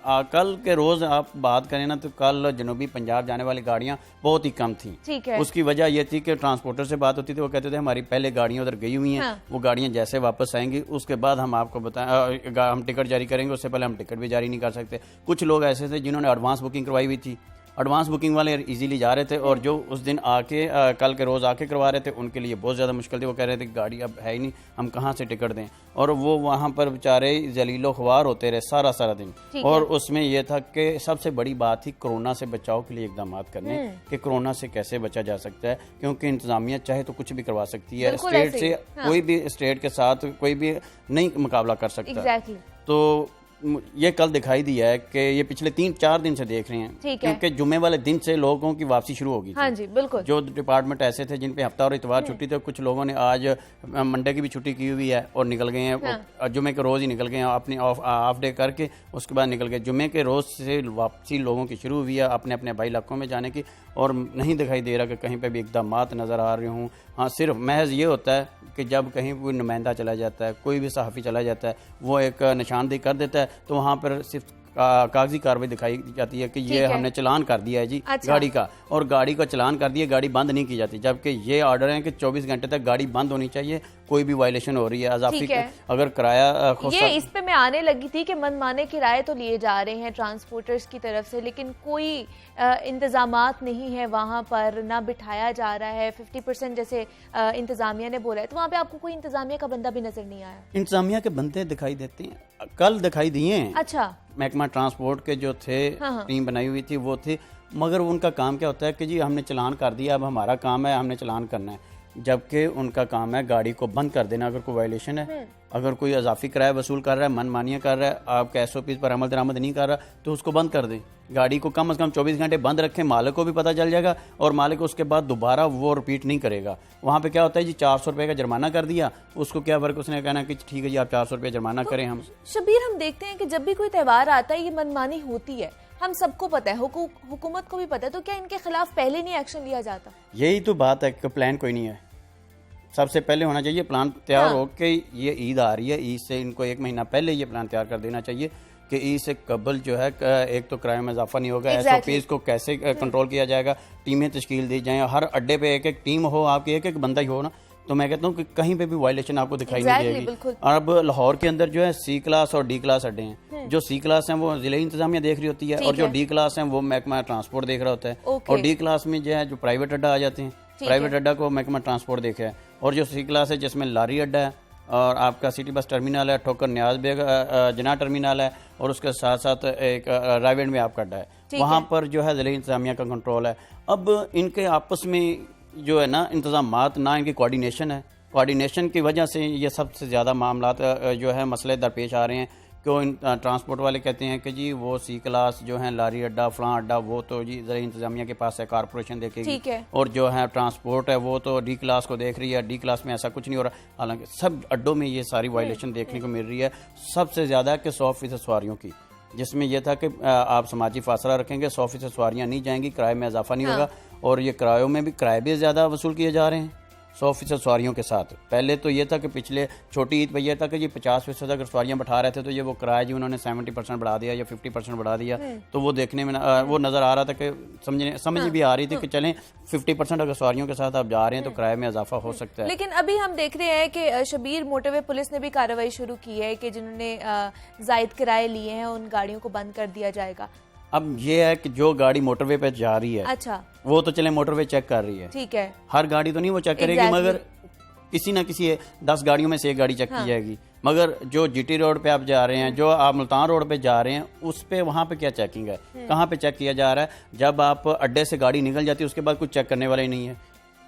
कल के रोज आप बात करें ना तो कल जनूबी पंजाब जाने वाली गाड़ियां बहुत ही कम थी। ठीक है। उसकी वजह यह थी कि ट्रांसपोर्टर से बात होती थी, वो कहते थे हमारी पहले गाड़ियां उधर गई हुई हैं, वो गाड़ियां जैसे वापस आएंगी उसके बाद हम आपको हम टिकट जारी करेंगे, उससे पहले हम टिकट भी जारी नहीं कर सकते। कुछ लोग ऐसे थे जिन्होंने एडवांस बुकिंग करवाई हुई थी, एडवांस बुकिंग वाले इजीली जा रहे थे और जो उस दिन आके कल के रोज़ आके करवा रहे थे उनके लिए बहुत ज़्यादा मुश्किल थी। वो कह रहे थे गाड़ी अब है ही नहीं, हम कहाँ से टिकट दें, और वो वहाँ पर बेचारे जलीलो ख्वार होते रहे सारा दिन। और उसमें यह था कि सबसे बड़ी बात थी कोरोना से बचाव के लिए इकदाम करने कि कोरोना से कैसे बचा जा सकता है, क्योंकि इंतजामिया चाहे तो कुछ भी करवा सकती है, स्टेट से कोई भी स्टेट के साथ कोई भी नहीं मुकाबला कर सकता। तो ये कल दिखाई दिया है कि ये पिछले 3-4 दिन से देख रहे हैं, क्योंकि जुम्मे वाले दिन से लोगों की वापसी शुरू होगी। हाँ जी बिल्कुल। जो डिपार्टमेंट ऐसे थे जिन पे हफ्ता और इतवार छुट्टी थी, कुछ लोगों ने आज मंडे की भी छुट्टी की हुई है और निकल गए हैं, जुम्मे के रोज ही निकल गए हैं, अपनी हाफ डे करके उसके बाद निकल गए। जुम्मे के रोज से वापसी लोगों की शुरू हुई है अपने अपने भाई इलाकों में जाने की, और नहीं दिखाई दे रहा कि कहीं पे भी इकदाम नजर आ रहे हों। हाँ, सिर्फ महज ये होता है कि जब कहीं कोई नुमाइंदा चला जाता है, कोई भी सहाफ़ी चला जाता है, वो एक निशानदेही कर देता है तो वहाँ पर सिर्फ कागजी कार्रवाई दिखाई जाती है कि ये हमने चलान कर दिया है जी गाड़ी का, और गाड़ी का चलान कर दिया, गाड़ी बंद नहीं की जाती। जबकि ये ऑर्डर है कि 24 घंटे तक गाड़ी बंद होनी चाहिए, कोई भी वायलेशन हो रही है अजाफी अगर किराया ये इस पे मैं आने लगी थी कि मनमाने किराए तो लिए जा रहे हैं ट्रांसपोर्टर्स की तरफ से, लेकिन कोई इंतजामात नहीं है वहाँ पर, ना बिठाया जा रहा है। 50% जैसे इंतजामिया ने बोला है, तो वहाँ पे आपको कोई इंतजामिया का बंदा भी नजर नहीं आया? इंतजामिया के बंदे दिखाई देते हैं, कल दिखाई दिए हैं। अच्छा। महकमा ट्रांसपोर्ट के जो थे टीम बनाई हुई थी वो थे, मगर उनका काम क्या होता है कि जी हमने चलान कर दिया, अब हमारा काम है हमने चलान करना है, जबकि उनका काम है गाड़ी को बंद कर देना अगर कोई वायलेशन है। अगर कोई अजाफी किराया वसूल कर रहा है, मनमानियाँ कर रहा है, आपके SOP पर अमल दरामद नहीं कर रहा तो उसको बंद कर दें, गाड़ी को कम से कम 24 घंटे बंद रखें, मालिक को भी पता चल जाएगा और मालिक उसके बाद दोबारा वो रिपीट नहीं करेगा। वहाँ पे क्या होता है जी 400 रुपये का जुर्माना कर दिया, उसको क्या फर्क, उसने कहना कि ठीक है जी आप 400 रुपये जुर्माना करें। हम शबीर हम देखते हैं कि जब भी कोई त्यौहार आता है ये मनमानी होती है, हम सबको पता है, हुकूमत को भी पता है, तो क्या इनके खिलाफ पहले नहीं एक्शन लिया जाता? यही तो बात है कि प्लान कोई नहीं है। सबसे पहले होना चाहिए प्लान तैयार हो कि ये ईद आ रही है, ईद से इनको 1 महीना पहले ये प्लान तैयार कर देना चाहिए कि ईद से कबल जो है एक तो किराए में इजाफा नहीं होगा, SOPs को कैसे कंट्रोल किया जाएगा, टीमें तश्कील दी जाएं, हर अड्डे पे एक टीम हो, आपकी एक बंदा ही हो ना, तो मैं कहता हूँ कि कहीं पे भी वायलेशन आपको दिखाई नहीं देगी। अब लाहौर के अंदर जो है C क्लास और D क्लास अड्डे हैं, जो C क्लास हैं वो जिले इंतजामिया देख रही होती है और जो D क्लास हैं वो महकमा ट्रांसपोर्ट देख रहा होता है, और D क्लास में जो है जो प्राइवेट अड्डा आ जाते हैं, प्राइवेट अड्डा को महकमा ट्रांसपोर्ट देखा है, और जो C क्लास है जिसमें लारी अड्डा है और आपका सिटी बस टर्मिनल है, ठोकर न्याज बेग जना टर्मिनल है, और उसके साथ साथ एक रायवेंड में आपका अड्डा है, वहाँ पर जो है जिले इंतजामिया का कंट्रोल है। अब इनके आपस में जो है ना इंतजामात, ना इनकी कोऑर्डिनेशन है। कोऑर्डिनेशन की वजह से ये सबसे ज़्यादा मामलात जो है मसले दरपेश आ रहे हैं। क्यों ट्रांसपोर्ट वाले कहते हैं कि जी वो सी क्लास जो है लारी अड्डा फलां अड्डा वो तो जी ज़रा इंतजामिया के पास है, कारपोरेशन देखेगी, और जो है ट्रांसपोर्ट है वो तो डी क्लास को देख रही है, डी क्लास में ऐसा कुछ नहीं हो रहा। हालांकि सब अड्डों में ये सारी वायलेशन देखने को मिल रही है। सबसे ज़्यादा कि 100% सवारियों की, जिसमें यह था कि आप समाजी फासला रखेंगे, 100% सवारियाँ नहीं जाएंगी, किराए में इजाफा नहीं होगा, और ये किरायों में भी किराए भी ज़्यादा वसूल किए जा रहे हैं 100% सवारियों के साथ। पहले तो ये था कि पिछले छोटी ईद पर यह था कि ये 50% अगर सवारियां बैठा रहे थे तो ये वो किराया जी उन्होंने 70% बढ़ा दिया या 50% बढ़ा दिया, तो वो देखने में वो नज़र आ रहा था कि समझ भी आ रही थी कि चलें 50% अगर सवारियों के साथ आप जा रहे हैं तो किराए में इजाफा हो सकता है। लेकिन अभी हम देख रहे हैं कि शबीर मोटरवे पुलिस ने भी कार्रवाई शुरू की है कि जिन्होंने जायद किराए लिए हैं उन गाड़ियों को बंद कर दिया जाएगा। अब ये है कि जो गाड़ी मोटरवे पे जा रही है, अच्छा, वो तो चले मोटरवे चेक कर रही है, ठीक है, हर गाड़ी तो नहीं वो चेक करेगी, मगर किसी ना किसी 10 गाड़ियों में से एक गाड़ी चेक की जाएगी। मगर जो जीटी रोड पे आप जा रहे हैं, जो आप मुल्तान रोड पे जा रहे हैं, उस पे वहाँ पे क्या चेकिंग है, कहाँ पे चेक किया जा रहा है? जब आप अड्डे से गाड़ी निकल जाती है उसके बाद कुछ चेक करने वाला ही नहीं है,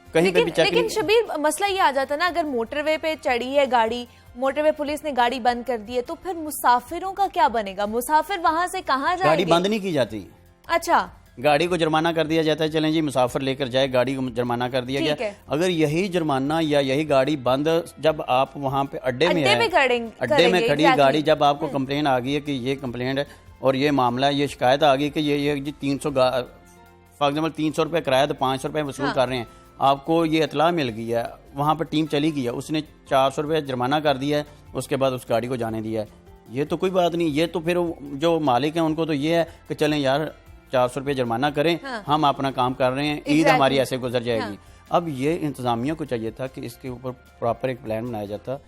कहीं पे भी चेक। लेकिन शबीर मसला ये आ जाता ना, अगर मोटरवे पे चढ़ी है गाड़ी, मोटरवे पुलिस ने गाड़ी बंद कर दी है, तो फिर मुसाफिरों का क्या बनेगा? मुसाफिर वहाँ से कहाँ जाएंगे? गाड़ी बंद नहीं की जाती। अच्छा, गाड़ी को जुर्माना कर दिया जाता है, चलें जी मुसाफिर लेकर जाए, गाड़ी को जुर्माना कर दिया गया। अगर यही जुर्माना या यही गाड़ी बंद जब आप वहाँ पे अड्डे में खड़ी गाड़ी, जब आपको कंप्लेन आ गई है कि ये कंप्लेंट है और ये मामला है, ये शिकायत आ गई कि ये जी 300 फॉर एग्जाम्पल 300 रुपये किराया तो 500 रुपये वसूल कर रहे हैं, आपको ये इतला मिल गई है, वहाँ पर टीम चली गई है, उसने 400 रुपये जुर्माना कर दिया है, उसके बाद उस गाड़ी को जाने दिया है, ये तो कोई बात नहीं। ये तो फिर जो मालिक हैं उनको तो ये है कि चलें यार 400 रुपये जुर्माना करें, हम अपना काम कर रहे हैं, ईद हमारी ऐसे गुजर जाएगी। अब ये इंतजामिया को चाहिए था कि इसके ऊपर प्रॉपर एक प्लान बनाया जाता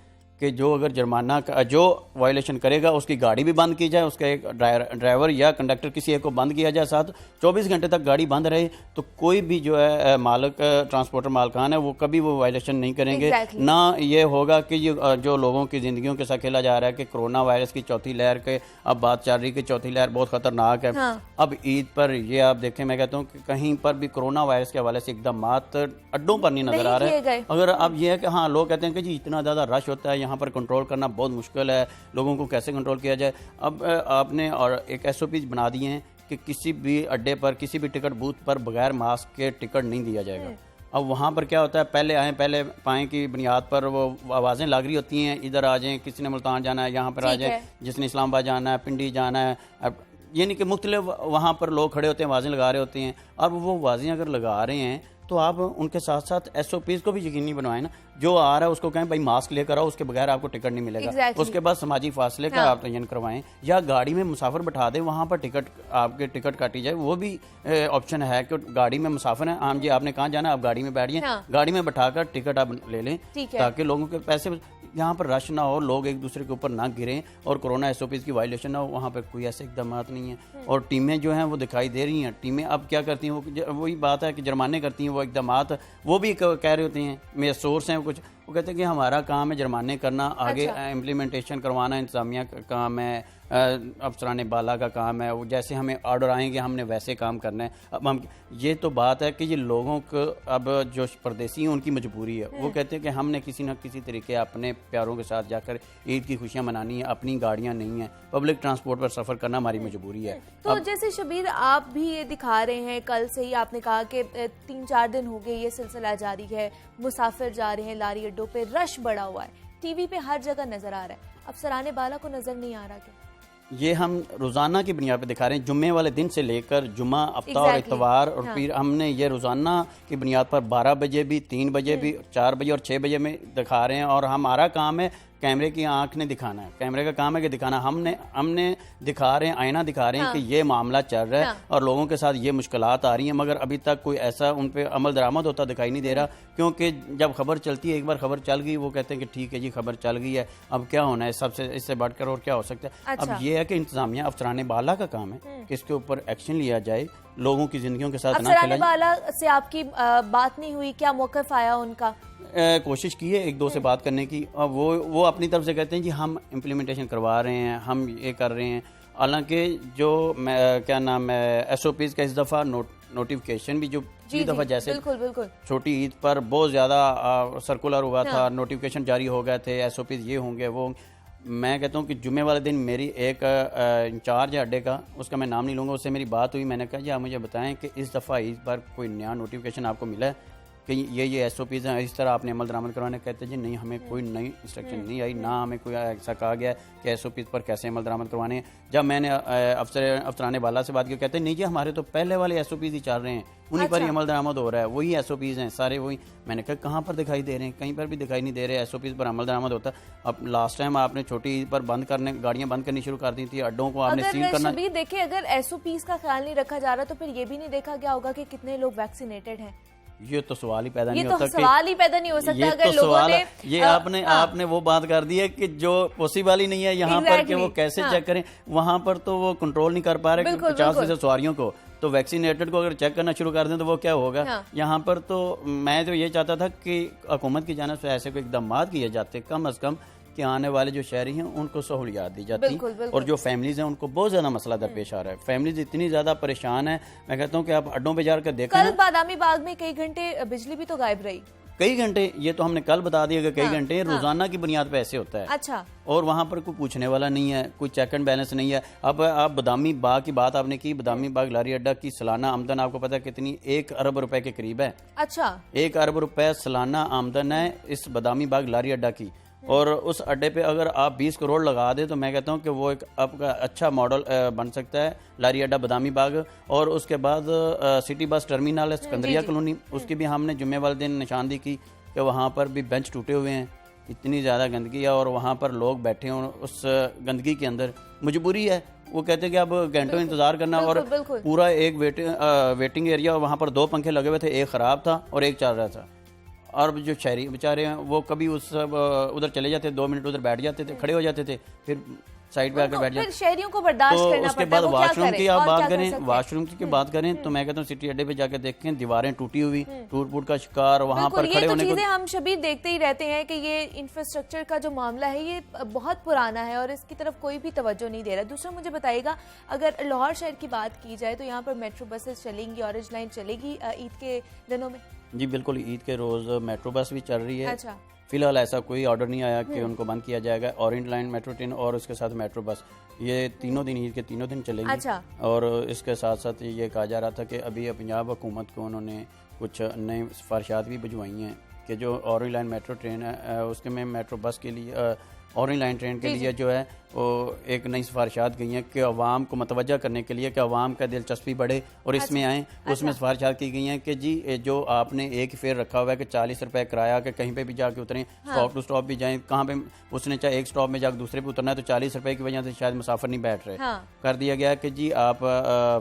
कि जो अगर जुर्माना जो वायलेशन करेगा उसकी गाड़ी भी बंद की जाए, उसका एक ड्राइवर या कंडक्टर किसी एक को बंद किया जाए, साथ 24 घंटे तक गाड़ी बंद रहे, तो कोई भी जो है मालिक ट्रांसपोर्टर मालकान है वो कभी वो वायलेशन नहीं करेंगे। ना ये होगा कि ये जो लोगों की ज़िंदगियों के साथ खेला जा रहा है कि कोरोना वायरस की चौथी लहर के अब बात चल रही कि चौथी लहर बहुत ख़तरनाक है। अब ईद पर ये आप देखें, मैं कहता हूँ कि कहीं पर भी कोरोना वायरस के हवाले से एकदम अड्डों पर नहीं नजर आ रहा है। अगर अब ये है कि हाँ लोग कहते हैं कि जी इतना ज़्यादा रश होता है, यहाँ पर कंट्रोल करना बहुत मुश्किल है, लोगों को कैसे कंट्रोल किया जाए? अब आपने और एक SOP बना दिए हैं कि किसी भी अड्डे पर, किसी भी टिकट बूथ पर बगैर मास्क के टिकट नहीं दिया जाएगा। अब वहाँ पर क्या होता है, पहले आए पहले पाएँ की बुनियाद पर वो आवाज़ें लग रही होती हैं, इधर आ जाएँ, किसी ने मुल्तान जाना है यहाँ पर आ जाए, जिसने इस्लामाबाद जाना है, पिंडी जाना है, यानी कि मुख्तलिफ वहाँ पर लोग खड़े होते हैं, आवाज़ें लगा रहे होते हैं। अब वो आवाज़ें अगर लगा रहे हैं तो आप उनके साथ साथ SOPs को भी यकीनी बनवाएं ना, जो आ रहा है उसको कहें भाई मास्क लेकर आओ, उसके बगैर आपको टिकट नहीं मिलेगा। उसके बाद समाजी फासले का आप तयन करवाएं, या गाड़ी में मुसाफिर बैठा दें, वहाँ पर आपके टिकट काटी जाए, वो भी ऑप्शन है कि गाड़ी में मुसाफिर है, आम जी आपने कहाँ जाना है, आप गाड़ी में बैठिए, गाड़ी में बैठाकर टिकट आप ले लें, ताकि लोगों के पैसे यहाँ पर रश ना हो, लोग एक दूसरे के ऊपर ना गिरें और कोरोना SOPs की वायलेशन ना हो। वहाँ पर कोई ऐसे इकदाम नहीं है और टीमें जो हैं वो दिखाई दे रही हैं। टीमें अब क्या करती हैं, वो वही बात है कि जुर्माने करती हैं, वो इकदाम वो भी कह रहे होते हैं, मेरे सोर्स हैं कुछ, वो कहते हैं कि हमारा काम है जुर्माने करना, आगे इम्प्लीमेंटेशन करवाना इंतजामिया का काम है, अफसरान बाला का काम है, वो जैसे हमें ऑर्डर आएंगे हमने वैसे काम करना है। अब हम ये तो बात है कि ये लोगों को अब जो परदेसी हैं उनकी मजबूरी है, वो कहते हैं कि हमने किसी न किसी तरीके अपने प्यारों के साथ जाकर ईद की खुशियां मनानी है, अपनी गाड़ियां नहीं हैं, पब्लिक ट्रांसपोर्ट पर सफ़र करना हमारी मजबूरी है। तो जैसे शबीर आप भी ये दिखा रहे हैं, कल से ही आपने कहा कि 3-4 दिन हो गए ये सिलसिला जारी है, मुसाफिर जा रहे हैं लारी अड्डों पे, रश बढ़ा हुआ है, टीवी पे हर जगह नजर आ रहा है, अफसरान बाला को नजर नहीं आ रहा क्या? ये हम रोज़ाना की बुनियाद पर दिखा रहे हैं, जुम्मे वाले दिन से लेकर जुम्मा, हफ्ता और इतवार, और फिर हमने ये रोज़ाना की बुनियाद पर 12 बजे भी, 3 बजे भी, 4 बजे और 6 बजे में दिखा रहे हैं। और हमारा काम है कैमरे की आंख ने दिखाना है, कैमरे का काम है कि दिखाना, हमने दिखा रहे हैं, आईना दिखा रहे हैं कि ये मामला चल रहा है और लोगों के साथ ये मुश्किलात आ रही हैं, मगर अभी तक कोई ऐसा उन पे अमल दरामद होता दिखाई नहीं दे रहा। क्योंकि जब खबर चलती है, एक बार खबर चल गई, वो कहते हैं कि ठीक है जी खबर चल गई है, अब क्या होना है, सबसे इससे बढ़कर और क्या हो सकता है। अब ये है कि इंतजामिया, अफसरान बाला का काम है कि इसके ऊपर एक्शन लिया जाए, लोगों की जिंदगियों के साथ ना खेला जाए। बाला से आपकी बात नहीं हुई, क्या मौक़िफ़ आया उनका? कोशिश की है 1-2 से बात करने की, अब वो अपनी तरफ से कहते हैं जी हम इम्प्लीमेंटेशन करवा रहे हैं, हम ये कर रहे हैं। हालांकि जो क्या नाम है SOPs का इस दफ़ा नोटिफिकेशन भी जो पिछली दफा जैसे बिल्कुल बिल्कुल छोटी ईद पर बहुत ज्यादा सर्कुलर हुआ था, नोटिफिकेशन जारी हो गए थे, SOPs ये होंगे वो। मैं कहता हूँ कि जुम्मे वाले दिन मेरी एक इंचार्ज है अड्डे का, उसका मैं नाम नहीं लूँगा, उससे मेरी बात हुई। मैंने कहा जी आप मुझे बताएं कि इस दफ़ा इस बार कोई नया नोटिफिकेशन आपको मिला है कि ये SOPs हैं, इस तरह आपने अमल दरामद करवाने। कहते जी नहीं, हमें कोई नई इंस्ट्रक्शन नहीं आई, ना हमें कोई ऐसा कहा गया कि SOPs पर कैसे अमल दरामद करवाने हैं। जब मैंने अफसरान वाला से बात की, कहते नहीं जी हमारे तो पहले वाले SOPs ही चल रहे हैं, उन्हीं पर ही अमल दरामद हो रहा है, वही SOPs हैं सारे वही। मैंने कहा कहाँ पर दिखाई दे रहे हैं? कहीं पर भी दिखाई नहीं दे रहे SOPs पर अमल दरामद होता। अब लास्ट टाइम आपने छोटी ईद पर गाड़ियां बंद करनी शुरू कर दी थी, अड्डों को आपने सील करना। देखिए अगर SOPs का ख्याल नहीं रखा जा रहा तो फिर ये भी नहीं देखा गया होगा कि कितने लोग वैक्सीनेटेड हैं। ये तो सवाल ही पैदा नहीं तो होता, सवाल ही पैदा नहीं हो सकता ये अगर तो लोगों ने ये आपने वो बात कर दी है कि जो पॉसिबल ही नहीं है यहाँ पर कि वो कैसे चेक करें। वहां पर तो वो कंट्रोल नहीं कर पा रहे 50% सवारियों को, तो वैक्सीनेटेड को अगर चेक करना शुरू कर दें तो वो क्या होगा। यहाँ पर तो मैं तो ये चाहता था कि हुकूमत की जानिब से ऐसे कोई इकदाम किए जाते, कम अज कम कि आने वाले जो शहरी हैं उनको सहूलियात दी जाती। और जो फैमिलीज हैं उनको बहुत ज्यादा मसला दरपेश आ रहा है। फैमिलीज इतनी ज्यादा परेशान है, मैं कहता हूँ कि आप अड्डों पे जाकर देखें। कल बादामी बाग में कई घंटे बिजली भी तो गायब रही, कई घंटे, ये तो हमने कल बता दिया कि कई घंटे रोजाना की बुनियाद पे ऐसे होता है। अच्छा। और वहाँ पर कोई पूछने वाला नहीं है, कोई चेक एंड बैलेंस नहीं है। अब आप बादामी बाग की बात आपने की, बादामी बाग लारी अड्डा की सालाना आमदन आपको पता है कितनी? 1 अरब रुपए के करीब है। अच्छा। 1 अरब रुपए सालाना आमदन है इस बादामी बाग लारी अड्डा की। और उस अड्डे पे अगर आप 20 करोड़ लगा दे तो मैं कहता हूँ कि वो एक आपका अच्छा मॉडल बन सकता है, लारी अड्डा बादामी बाग। और उसके बाद सिटी बस टर्मिनल है सिकंदरिया कॉलोनी, उसकी भी हमने जुम्मे वाले दिन निशानदी की कि वहाँ पर भी बेंच टूटे हुए हैं, इतनी ज़्यादा गंदगी है और वहाँ पर लोग बैठे हों उस गंदगी के अंदर। मजबूरी है, वो कहते हैं कि अब घंटों इंतजार करना। और पूरा एक वेटिंग एरिया, वहाँ पर 2 पंखे लगे हुए थे, एक ख़राब था और एक चल रहा था। और जो शहरी बेचारे हैं वो कभी उधर चले जाते, 2 मिनट उधर बैठ जाते थे, खड़े हो जाते थे, फिर साइड पे आकर बैठ जाते। शहरियों को बर्दाश्त करना पड़ता है। उसके बाद वाशरूम की आप बात करें, वाशरूम की बात करें तो मैं कहता हूँ सिटी अड्डे पे जाकर देखें, दीवारें टूटी हुई, टूट फूट का शिकार, वहाँ पर खड़े होने को। हम शबीर देखते ही रहते हैं कि ये इंफ्रास्ट्रक्चर का जो मामला है ये बहुत पुराना है और इसकी तरफ कोई भी तवज्जो नहीं दे रहा। दूसरा मुझे बताइएगा, अगर लाहौर शहर की बात की जाए तो यहाँ पर मेट्रो बसेस चलेंगी, ऑरेंज लाइन चलेगी ईद के दिनों में? जी बिल्कुल, ईद के रोज मेट्रो बस भी चल रही है। अच्छा। फिलहाल ऐसा कोई ऑर्डर नहीं आया कि उनको बंद किया जाएगा। ऑरेंज लाइन, मेट्रो ट्रेन और उसके साथ मेट्रो बस, ये तीनों दिन, ईद के तीनों दिन चलेगी। अच्छा। और इसके साथ साथ ये कहा जा रहा था कि अभी पंजाब हुकूमत को उन्होंने कुछ नई सिफारिशात भी भिजवाई हैं कि जो ऑरेंज लाइन मेट्रो ट्रेन है उसके में मेट्रो बस के लिए, ऑरेंज लाइन ट्रेन के लिए जो है वो एक नई सिफारिशात गई हैं कि अवाम को मतवज्जा करने के लिए कि अवाम का दिलचस्पी बढ़े और इसमें आए। उसमें सिफारिशात की गई हैं कि जी जो आपने एक फेयर रखा हुआ है कि 40 रुपए किराया के कहीं पे भी जाके उतरें, स्टॉप टू स्टॉप भी जाएं, कहाँ पे उसने चाहे एक स्टॉप में जाकर दूसरे पे उतरना है तो 40 रुपए की वजह से शायद मुसाफिर नहीं बैठ रहे। कर दिया गया कि जी आप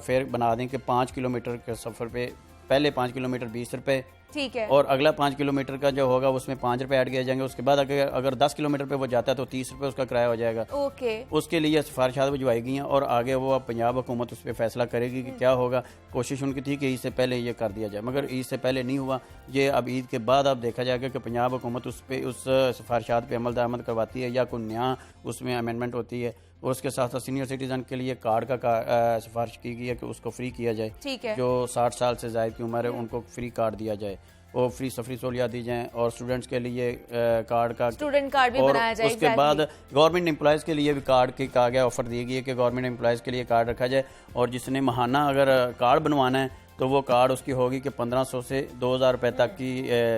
फेयर बना दें कि 5 किलोमीटर के सफर पे पहले 5 किलोमीटर 20 रुपए, ठीक है, और अगला 5 किलोमीटर का जो होगा उसमें 5 रुपए ऐड किए जाएंगे। उसके बाद अगर 10 किलोमीटर पे वो जाता है तो 30 रुपए उसका किराया हो जाएगा। ओके। उसके लिए सिफारिशात भिजवाई गई हैं और आगे वो अब पंजाब हुकूमत उस पर फैसला करेगी कि क्या होगा। कोशिश उनकी थी कि ईद से पहले ये कर दिया जाए, मगर ईद से पहले नहीं हुआ। ये अब ईद के बाद अब देखा जाएगा कि पंजाब हुकूमत उस सिफारिशात पे अमल दरामद करवाती है या कोई नया उसमें अमेंडमेंट होती है। और उसके साथ साथ सीनियर सिटीजन के लिए कार्ड का सिफारिश की गई है कि उसको फ्री किया जाए। ठीक है। जो 60 साल से ज़ायद की उम्र है उनको फ्री कार्ड दिया जाए और फ्री सफरी सहूलियात दी जाएं। और स्टूडेंट्स के लिए कार्ड का स्टूडेंट कार्ड भी बनाया जाए। उसके बाद गवर्नमेंट एम्प्लॉयज़ के लिए भी कार्ड की कहा गया, ऑफर दी गई है कि गवर्नमेंट एम्प्लॉयज़ के लिए कार्ड रखा जाए। और जिसने महाना अगर कार्ड बनवाना है तो वो कार्ड उसकी होगी कि 1500 से 2000 रुपए तक की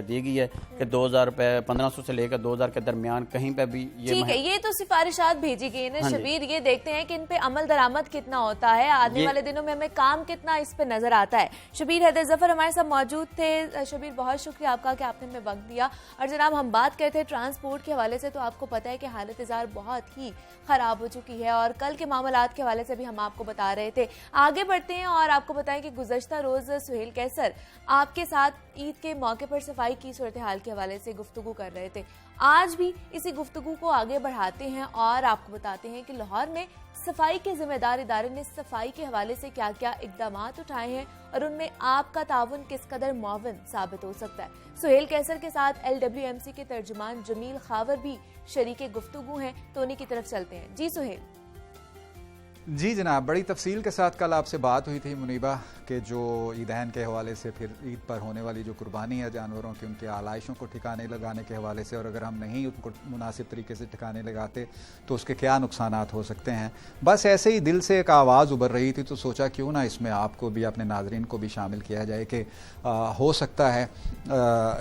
दी गई है कि 2000 रुपए 1500 से लेकर 2000 के दरमियान कहीं पे भी ये ठीक है। ये तो सिफारिशात भेजी गई है ना शबीर, ये देखते हैं कि इन पे अमल दरामद कितना होता है, आने वाले दिनों में हमें काम कितना इस पे नजर आता है। शबीर हैदर जफर हमारे साथ मौजूद थे। शबीर बहुत शुक्रिया आपका कि आपने हमें वक्त दिया। और जनाब हम बात करते हैं ट्रांसपोर्ट के हवाले से, तो आपको पता है कि हालत इज़ार बहुत ही खराब हो चुकी है और कल के मामलात के हवाले से भी हम आपको बता रहे थे। आगे बढ़ते हैं और आपको बताएं कि गुज़श्ता रोज सुहेल कैसर आपके साथ ईद के मौके पर सफाई की सूरत हाल के हवाले से गुफ्तगू कर रहे थे। आज भी इसी गुफ्तगू को आगे बढ़ाते हैं और आपको बताते हैं कि लाहौर में सफाई के जिम्मेदार इदारे ने सफाई के हवाले से क्या क्या इकदाम उठाए हैं और उनमें आपका ताउन किस कदर मुआवन साबित हो सकता है। सुहेल कैसर के साथ LWMC के तर्जुमान जमील खावर भी शरीके गुफ्तगू हैं, तो उन्हीं की तरफ चलते हैं। जी सुहेल। जी जनाब, बड़ी तफसील के साथ कल आपसे बात हुई थी मुनीबा के जो ईदैन के हवाले से, फिर ईद पर होने वाली जो कुर्बानी है जानवरों की, उनके आलाइशों को ठिकाने लगाने के हवाले से, और अगर हम नहीं उनको मुनासिब तरीके से ठिकाने लगाते तो उसके क्या नुकसानात हो सकते हैं। बस ऐसे ही दिल से एक आवाज़ उभर रही थी तो सोचा क्यों ना इसमें आपको भी, अपने नाजरीन को भी शामिल किया जाए कि हो सकता है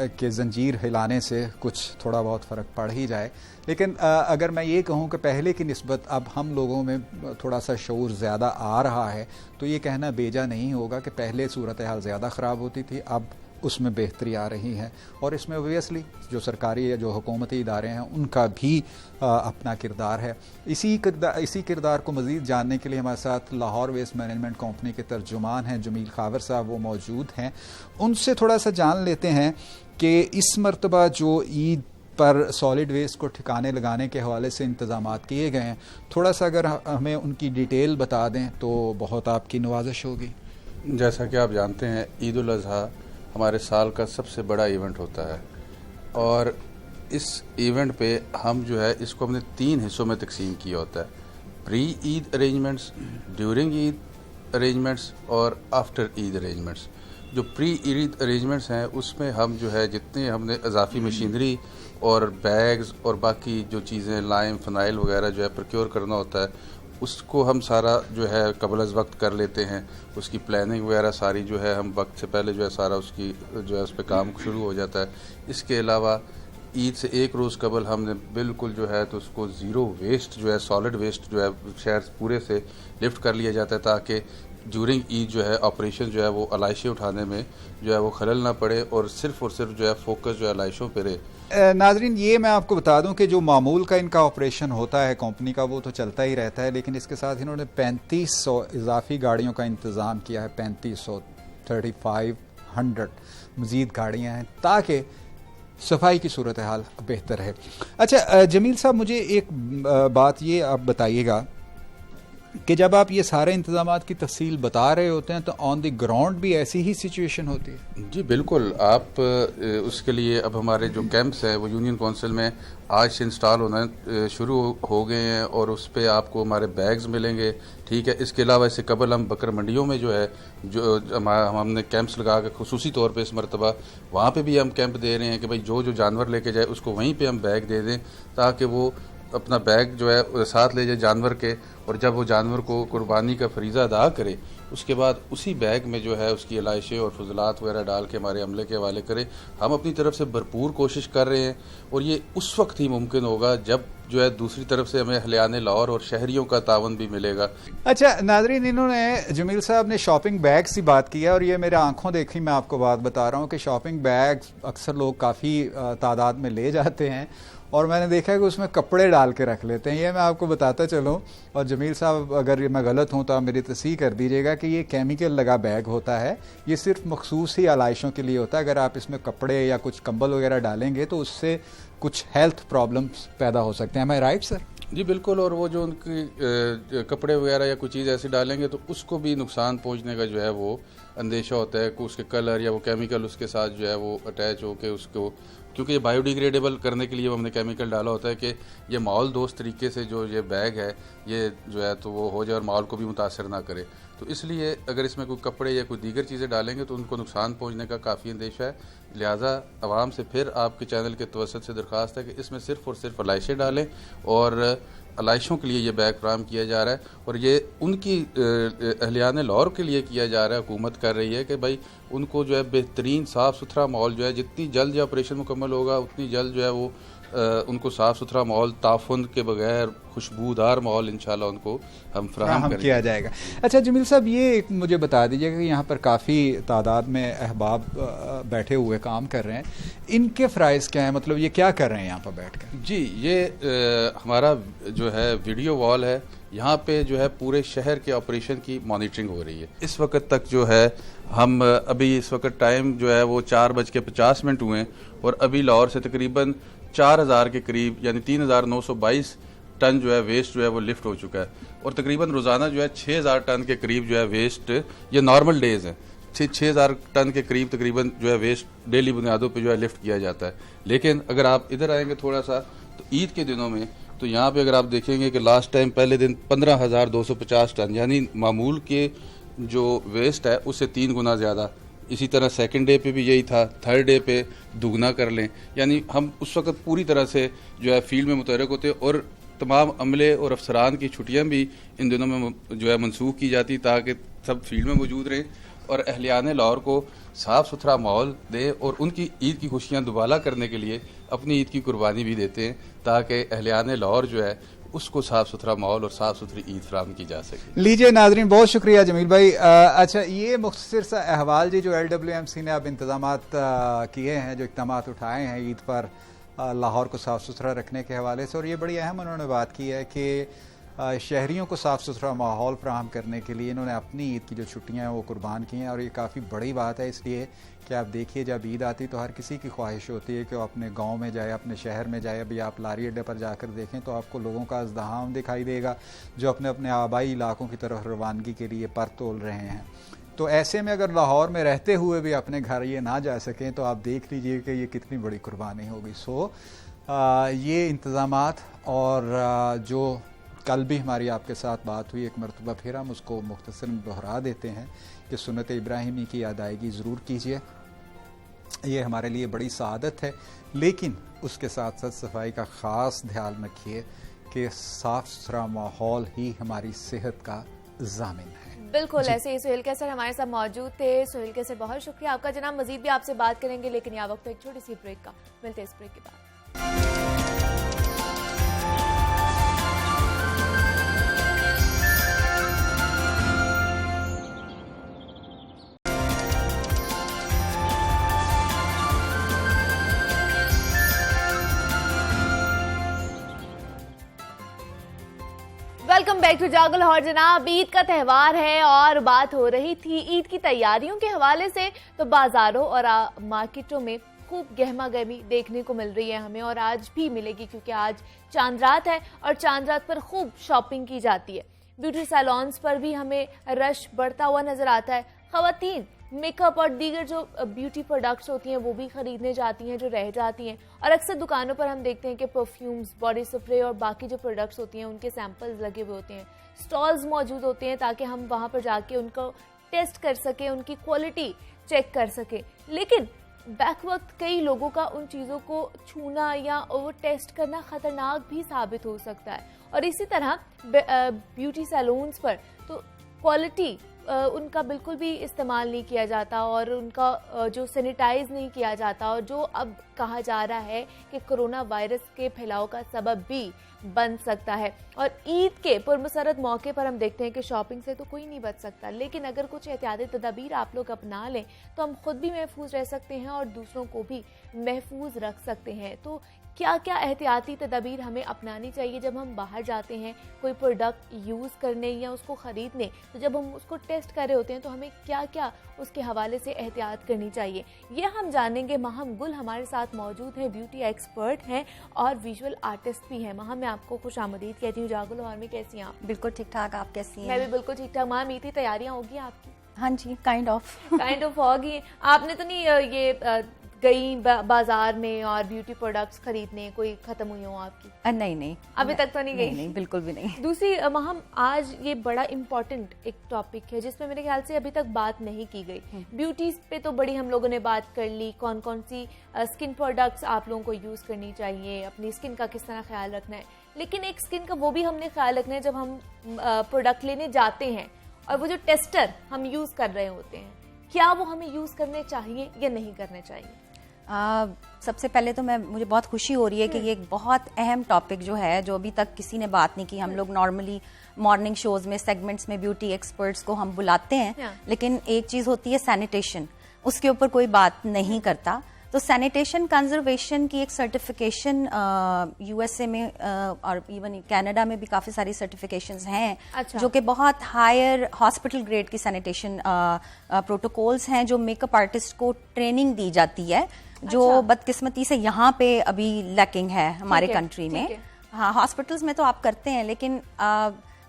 कि जंजीर हिलाने से कुछ थोड़ा बहुत फ़र्क पड़ ही जाए। लेकिन अगर मैं ये कहूँ कि पहले की निस्बत अब हम लोगों में थोड़ा सा शऊर ज़्यादा आ रहा है, तो ये कहना बेजा नहीं होगा कि पहले सूरत हाल ज़्यादा ख़राब होती थी, अब उसमें बेहतरी आ रही है। और इसमें ओबियसली जो सरकारी या जो हुकूमती इदारे हैं उनका भी अपना किरदार है। इसी किरदार को मज़ीद जानने के लिए हमारे साथ लाहौर वेस्ट मैनेजमेंट कंपनी के तर्जुमान हैं जमील खावर साहब, वो मौजूद हैं। उनसे थोड़ा सा जान लेते हैं कि इस मरतबा जो ईद पर सॉलिड वेस्ट को ठिकाने लगाने के हवाले से इंतज़ामात किए गए हैं, थोड़ा सा अगर हमें उनकी डिटेल बता दें तो बहुत आपकी नवाजिश होगी। जैसा कि आप जानते हैं, ईद उल अज़हा हमारे साल का सबसे बड़ा इवेंट होता है, और इस इवेंट पे हम जो है इसको हमने 3 हिस्सों में तकसीम किया होता है: pre Eid arrangements, during Eid arrangements और आफ्टर ईद अरेंजमेंट्स। जो प्री ईद अरेंजमेंट्स हैं उसमें हम जो है जितने हमने इजाफी मशीनरी और बैग्स और बाकी जो चीज़ें लाइम फ़नाइल वगैरह जो है प्रोक्योर करना होता है, उसको हम सारा जो है कबल अज़ वक्त कर लेते हैं। उसकी प्लानिंग वगैरह सारी जो है हम वक्त से पहले जो है सारा उसकी जो है उस पर काम शुरू हो जाता है। इसके अलावा ईद से 1 रोज़ कबल हमने बिल्कुल जो है तो उसको ज़ीरो वेस्ट जो है, सॉलिड वेस्ट जो है शहर पूरे से लिफ्ट कर लिया जाता है, ताकि ड्यूरिंग ईद जो है ऑपरेशन जो है वो अलाइशें उठाने में जो है वो खलल ना पड़े और सिर्फ जो है फोकस जो है अलाइशों पे रहे। नाजरीन, ये मैं आपको बता दूं कि जो मामूल का इनका ऑपरेशन होता है कंपनी का वो तो चलता ही रहता है, लेकिन इसके साथ इन्होंने 3500 इजाफी गाड़ियों का इंतज़ाम किया है। 3500 मज़ीद गाड़ियाँ हैं ताकि सफाई की सूरत हाल बेहतर है। अच्छा जमील साहब, मुझे एक बात ये आप बताइएगा कि जब आप ये सारे इंतजामात की तफसील बता रहे होते हैं तो ऑन द ग्राउंड भी ऐसी ही सिचुएशन होती है? जी बिल्कुल। आप उसके लिए अब हमारे जो कैंप्स हैं वो यूनियन काउंसिल में आज से इंस्टॉल होना शुरू हो गए हैं, और उस पर आपको हमारे बैग्स मिलेंगे। ठीक है, इसके अलावा इससे कबल हम बकर मंडियों में जो है जो हमने कैंप्स लगा कर खुसूसी तौर पे इस मरतबा वहाँ पे भी हम कैंप दे रहे हैं कि भाई जो जो जानवर लेके जाए उसको वहीं पे हम बैग दे दें, ताकि वो अपना बैग जो है साथ ले जाए जानवर के, और जब वो जानवर को कुर्बानी का फरीज़ा अदा करे उसके बाद उसी बैग में जो है उसकी अलाइशें और फजलात वगैरह डाल के हमारे अमले के हवाले करे। हम अपनी तरफ से भरपूर कोशिश कर रहे हैं, और ये उस वक्त ही मुमकिन होगा जब जो है दूसरी तरफ से हमें अहलियाने लाहौर और शहरियों का तावन भी मिलेगा। अच्छा नाजरीन, इन्होंने जमील साहब ने शॉपिंग बैग्स की बात की है, और ये मेरे आंखों देखी मैं आपको बात बता रहा हूँ कि शॉपिंग बैग्स अक्सर लोग काफ़ी तादाद में ले जाते हैं, और मैंने देखा है कि उसमें कपड़े डाल के रख लेते हैं। ये मैं आपको बताता चलूँ, और जमील साहब अगर मैं गलत हूँ तो आप मेरी तस्दीक कर दीजिएगा कि ये केमिकल लगा बैग होता है। ये सिर्फ मखसूस ही आलाइशों के लिए होता है। अगर आप इसमें कपड़े या कुछ कंबल वगैरह डालेंगे तो उससे कुछ हेल्थ प्रॉब्लम्स पैदा हो सकते हैं। मैं राइट सर? जी बिल्कुल। और वो जो उनकी कपड़े वगैरह या कोई चीज़ ऐसी डालेंगे तो उसको भी नुकसान पहुंचने का जो है वो अंदेशा होता है कि उसके कलर या वो केमिकल उसके साथ जो है वो अटैच होकर उसको, क्योंकि ये बायोडिग्रेडेबल करने के लिए हमने केमिकल डाला होता है कि ये माहौल दोस्त तरीके से जो ये बैग है ये जो है तो वो हो जाए और माहौल को भी मुतासर ना करे। तो इसलिए अगर इसमें कोई कपड़े या कोई दीगर चीज़ें डालेंगे तो उनको नुकसान पहुंचने का काफ़ी अंदेशा है। लिहाजा आवाम से फिर आपके चैनल के तवसत से दरख्वास्त है कि इसमें सिर्फ़ और सिर्फ अलाइशें डालें, और अलाइशों के लिए ये बैग फ्राहम किया जा रहा है, और ये उनकी अहलियाने लाहौर के लिए किया जा रहा है। हुकूमत कर रही है कि भाई उनको जो है बेहतरीन साफ़ सुथरा माहौल जो है, जितनी जल्द ये ऑपरेशन मुकम्मल होगा उतनी जल्द जो है वो उनको साफ़ सुथरा माहौल, ताफुन के बगैर खुशबूदार माहौल इंशाल्लाह उनको हम फ्राहम किया जाएगा। अच्छा जमील साहब, ये एक मुझे बता दीजिएगा कि यहाँ पर काफ़ी तादाद में अहबाब बैठे हुए काम कर रहे हैं, इनके फ़राइज़ क्या है, मतलब ये क्या कर रहे हैं यहाँ पर बैठ कर? जी, ये हमारा जो है वीडियो वॉल है, यहाँ पे जो है पूरे शहर के ऑपरेशन की मॉनिटरिंग हो रही है। इस वक्त तक जो है हम अभी इस वक्त टाइम जो है वो 4:50 हुए, और अभी लाहौर से तकरीबन 4000 के करीब यानी 3922 टन जो है वेस्ट जो है वो लिफ्ट हो चुका है, और तकरीबन रोज़ाना जो है 6000 टन के करीब जो है वेस्ट, ये नॉर्मल डेज हैं, 6000 टन के करीब तकरीबन जो है वेस्ट डेली बुनियादों पे जो है लिफ्ट किया जाता है। लेकिन अगर आप इधर आएंगे थोड़ा सा तो ईद के दिनों में तो यहाँ पे अगर आप देखेंगे कि लास्ट टाइम पहले दिन 15,250 टन, यानी मामूल के जो वेस्ट है उससे 3 गुना ज़्यादा। इसी तरह सेकंड डे पे भी यही था, थर्ड डे पे दुगना कर लें। यानी हम उस वक्त पूरी तरह से जो है फील्ड में मुतहरक होते, और तमाम अमले और अफसरान की छुट्टियाँ भी इन दिनों में जो है मनसूख की जाती ताकि सब फील्ड में मौजूद रहें और अहलियान लाहौर को साफ़ सुथरा माहौल दें और उनकी ईद की खुशियाँ दुबाला करने के लिए अपनी ईद की कुर्बानी भी देते हैं ताकि अहलियान लाहौर जो है उसको साफ़ सुथरा माहौल और साफ़ सुथरी ईद फराहम की जा सके। लीजिए नाजरीन, बहुत शुक्रिया जमील भाई। अच्छा, ये मुख्तसर सा अहवाल जी जो LWMC ने अब इंतजामात किए हैं, जो इक़दाम उठाए हैं ईद पर लाहौर को साफ़ सुथरा रखने के हवाले से, और ये बड़ी अहम उन्होंने बात की है कि शहरियों को साफ़ सुथरा माहौल फराहम करने के लिए इन्होंने अपनी ईद की जो छुट्टियां हैं वो कुर्बान की हैं। और ये काफ़ी बड़ी बात है, इसलिए कि आप देखिए जब ईद आती तो हर किसी की ख्वाहिश होती है कि वो अपने गांव में जाए, अपने शहर में जाए। अभी आप लारी अड्डे पर जाकर देखें तो आपको लोगों का अज़्दहाम दिखाई देगा जो अपने अपने आबाई इलाकों की तरफ रवानगी के लिए पर तोल रहे हैं। तो ऐसे में अगर लाहौर में रहते हुए भी अपने घर ये ना जा सकें तो आप देख लीजिए कि ये कितनी बड़ी कुर्बानी होगी। सो ये इंतज़ामात और जो कल भी हमारी आपके साथ बात हुई, एक मरतबा फिर हम उसको मुख्तसर में दोहरा देते हैं कि सुन्नत इब्राहिमी की अदायगी ज़रूर कीजिए, ये हमारे लिए बड़ी सआदत है। लेकिन उसके साथ साथ सफाई का ख़ास ध्यान रखिए कि साफ़ सुथरा माहौल ही हमारी सेहत का ज़ामिन है। बिल्कुल ऐसे ही सुहेल कैसर हमारे साथ मौजूद थे। सुहेल कैसर, बहुत शुक्रिया आपका जनाब। मजीद भी आपसे बात करेंगे, लेकिन यह वक्त एक छोटी सी ब्रेक का। मिलते हैं इस ब्रेक के बाद। वेलकम बैक टू जागो लाहौर। जनाब, ईद का त्यौहार है और बात हो रही थी ईद की तैयारियों के हवाले से, तो बाजारों और मार्केटों में खूब गहमा गहमी देखने को मिल रही है हमें, और आज भी मिलेगी क्योंकि आज चांद रात है और चांद रात पर खूब शॉपिंग की जाती है। ब्यूटी सैलून्स पर भी हमें रश बढ़ता हुआ नजर आता है। खवातीन मेकअप और दीगर जो ब्यूटी प्रोडक्ट्स होती हैं वो भी खरीदने जाती हैं जो रह जाती हैं, और अक्सर दुकानों पर हम देखते हैं कि परफ्यूम्स, बॉडी स्प्रे और बाकी जो प्रोडक्ट्स होती हैं उनके सैंपल्स लगे हुए होते हैं। स्टॉल्स मौजूद होते हैं ताकि हम वहाँ पर जाके उनको टेस्ट कर सकें, उनकी क्वालिटी चेक कर सकें। लेकिन बैक वक्त कई लोगों का उन चीज़ों को छूना या वो टेस्ट करना ख़तरनाक भी साबित हो सकता है। और इसी तरह ब्यूटी सैलून्स पर तो क्वालिटी उनका बिल्कुल भी इस्तेमाल नहीं किया जाता और उनका जो सैनिटाइज नहीं किया जाता, और जो अब कहा जा रहा है कि कोरोना वायरस के फैलाव का सबब भी बन सकता है। और ईद के पुरमसरत मौके पर हम देखते हैं कि शॉपिंग से तो कोई नहीं बच सकता, लेकिन अगर कुछ एहतियाती तदाबीर आप लोग अपना लें तो हम खुद भी महफूज रह सकते हैं और दूसरों को भी महफूज रख सकते हैं। तो क्या क्या एहतियाती तदाबीर हमें अपनानी चाहिए जब हम बाहर जाते हैं कोई प्रोडक्ट यूज़ करने या उसको ख़रीदने, तो जब हम उसको टेस्ट कर रहे होते हैं तो हमें क्या क्या उसके हवाले से एहतियात करनी चाहिए, ये हम जानेंगे। महम गुल हमारे साथ मौजूद हैं, ब्यूटी एक्सपर्ट हैं और विजुअल आर्टिस्ट भी हैं। महम, मैं आपको खुश आमदीद कहती हूँ जागो लाहौर में। कैसी हैं आप? बिल्कुल ठीक ठाक, आप कैसी हैं? मैं भी बिल्कुल ठीक ठाक। महम, ईद की तैयारियाँ होगी आपकी? हाँ जी, काइंड ऑफ होगी। आपने तो नहीं ये गई बाजार में और ब्यूटी प्रोडक्ट्स खरीदने, कोई खत्म हुई हो आपकी? नहीं, अभी तक तो नहीं गई? नहीं, बिल्कुल भी नहीं। दूसरी महम, आज ये बड़ा इम्पोर्टेंट एक टॉपिक है जिसमें मेरे ख्याल से अभी तक बात नहीं की गई। ब्यूटी पे तो बड़ी हम लोगों ने बात कर ली, कौन कौन सी स्किन प्रोडक्ट्स आप लोगों को यूज़ करनी चाहिए, अपनी स्किन का किस तरह ख्याल रखना है। लेकिन एक स्किन का वो भी हमने ख्याल रखना है जब हम प्रोडक्ट लेने जाते हैं और वो जो टेस्टर हम यूज़ कर रहे होते हैं, क्या वो हमें यूज़ करने चाहिए या नहीं करने चाहिए? सबसे पहले तो मुझे बहुत खुशी हो रही है कि ये एक बहुत अहम टॉपिक जो है, जो अभी तक किसी ने बात नहीं की। हम लोग नॉर्मली मॉर्निंग शोज में, सेगमेंट्स में ब्यूटी एक्सपर्ट्स को हम बुलाते हैं, लेकिन एक चीज़ होती है सैनिटेशन, उसके ऊपर कोई बात नहीं करता। तो सैनिटेशन कंजर्वेशन की एक सर्टिफिकेशन यूएसए में और इवन कनाडा में भी काफ़ी सारी सर्टिफिकेशंस हैं। अच्छा। जो कि बहुत हायर हॉस्पिटल ग्रेड की सैनिटेशन प्रोटोकॉल्स हैं जो मेकअप आर्टिस्ट को ट्रेनिंग दी जाती है, जो अच्छा। बदकिस्मती से यहाँ पे अभी लैकिंग है हमारे कंट्री में। हाँ, हॉस्पिटल्स में तो आप करते हैं, लेकिन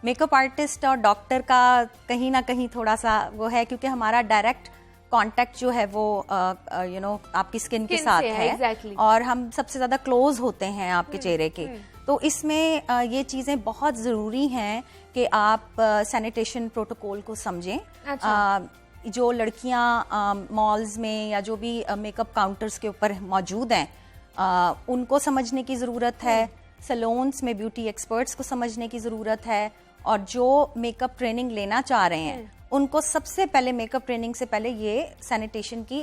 मेकअप आर्टिस्ट और डॉक्टर का कहीं ना कहीं थोड़ा सा वो है, क्योंकि हमारा डायरेक्ट कांटेक्ट जो है वो आपकी स्किन के Skin साथ से है exactly. और हम सबसे ज्यादा क्लोज होते हैं आपके चेहरे के, तो इसमें ये चीजें बहुत जरूरी हैं कि आप सैनिटेशन प्रोटोकॉल को समझें। अच्छा। जो लड़कियां मॉल्स में या जो भी मेकअप काउंटर्स के ऊपर मौजूद हैं उनको समझने की ज़रूरत है, सैलून्स में ब्यूटी एक्सपर्ट्स को समझने की ज़रूरत है, और जो मेकअप ट्रेनिंग लेना चाह रहे हैं उनको सबसे पहले मेकअप ट्रेनिंग से पहले ये सैनिटेशन की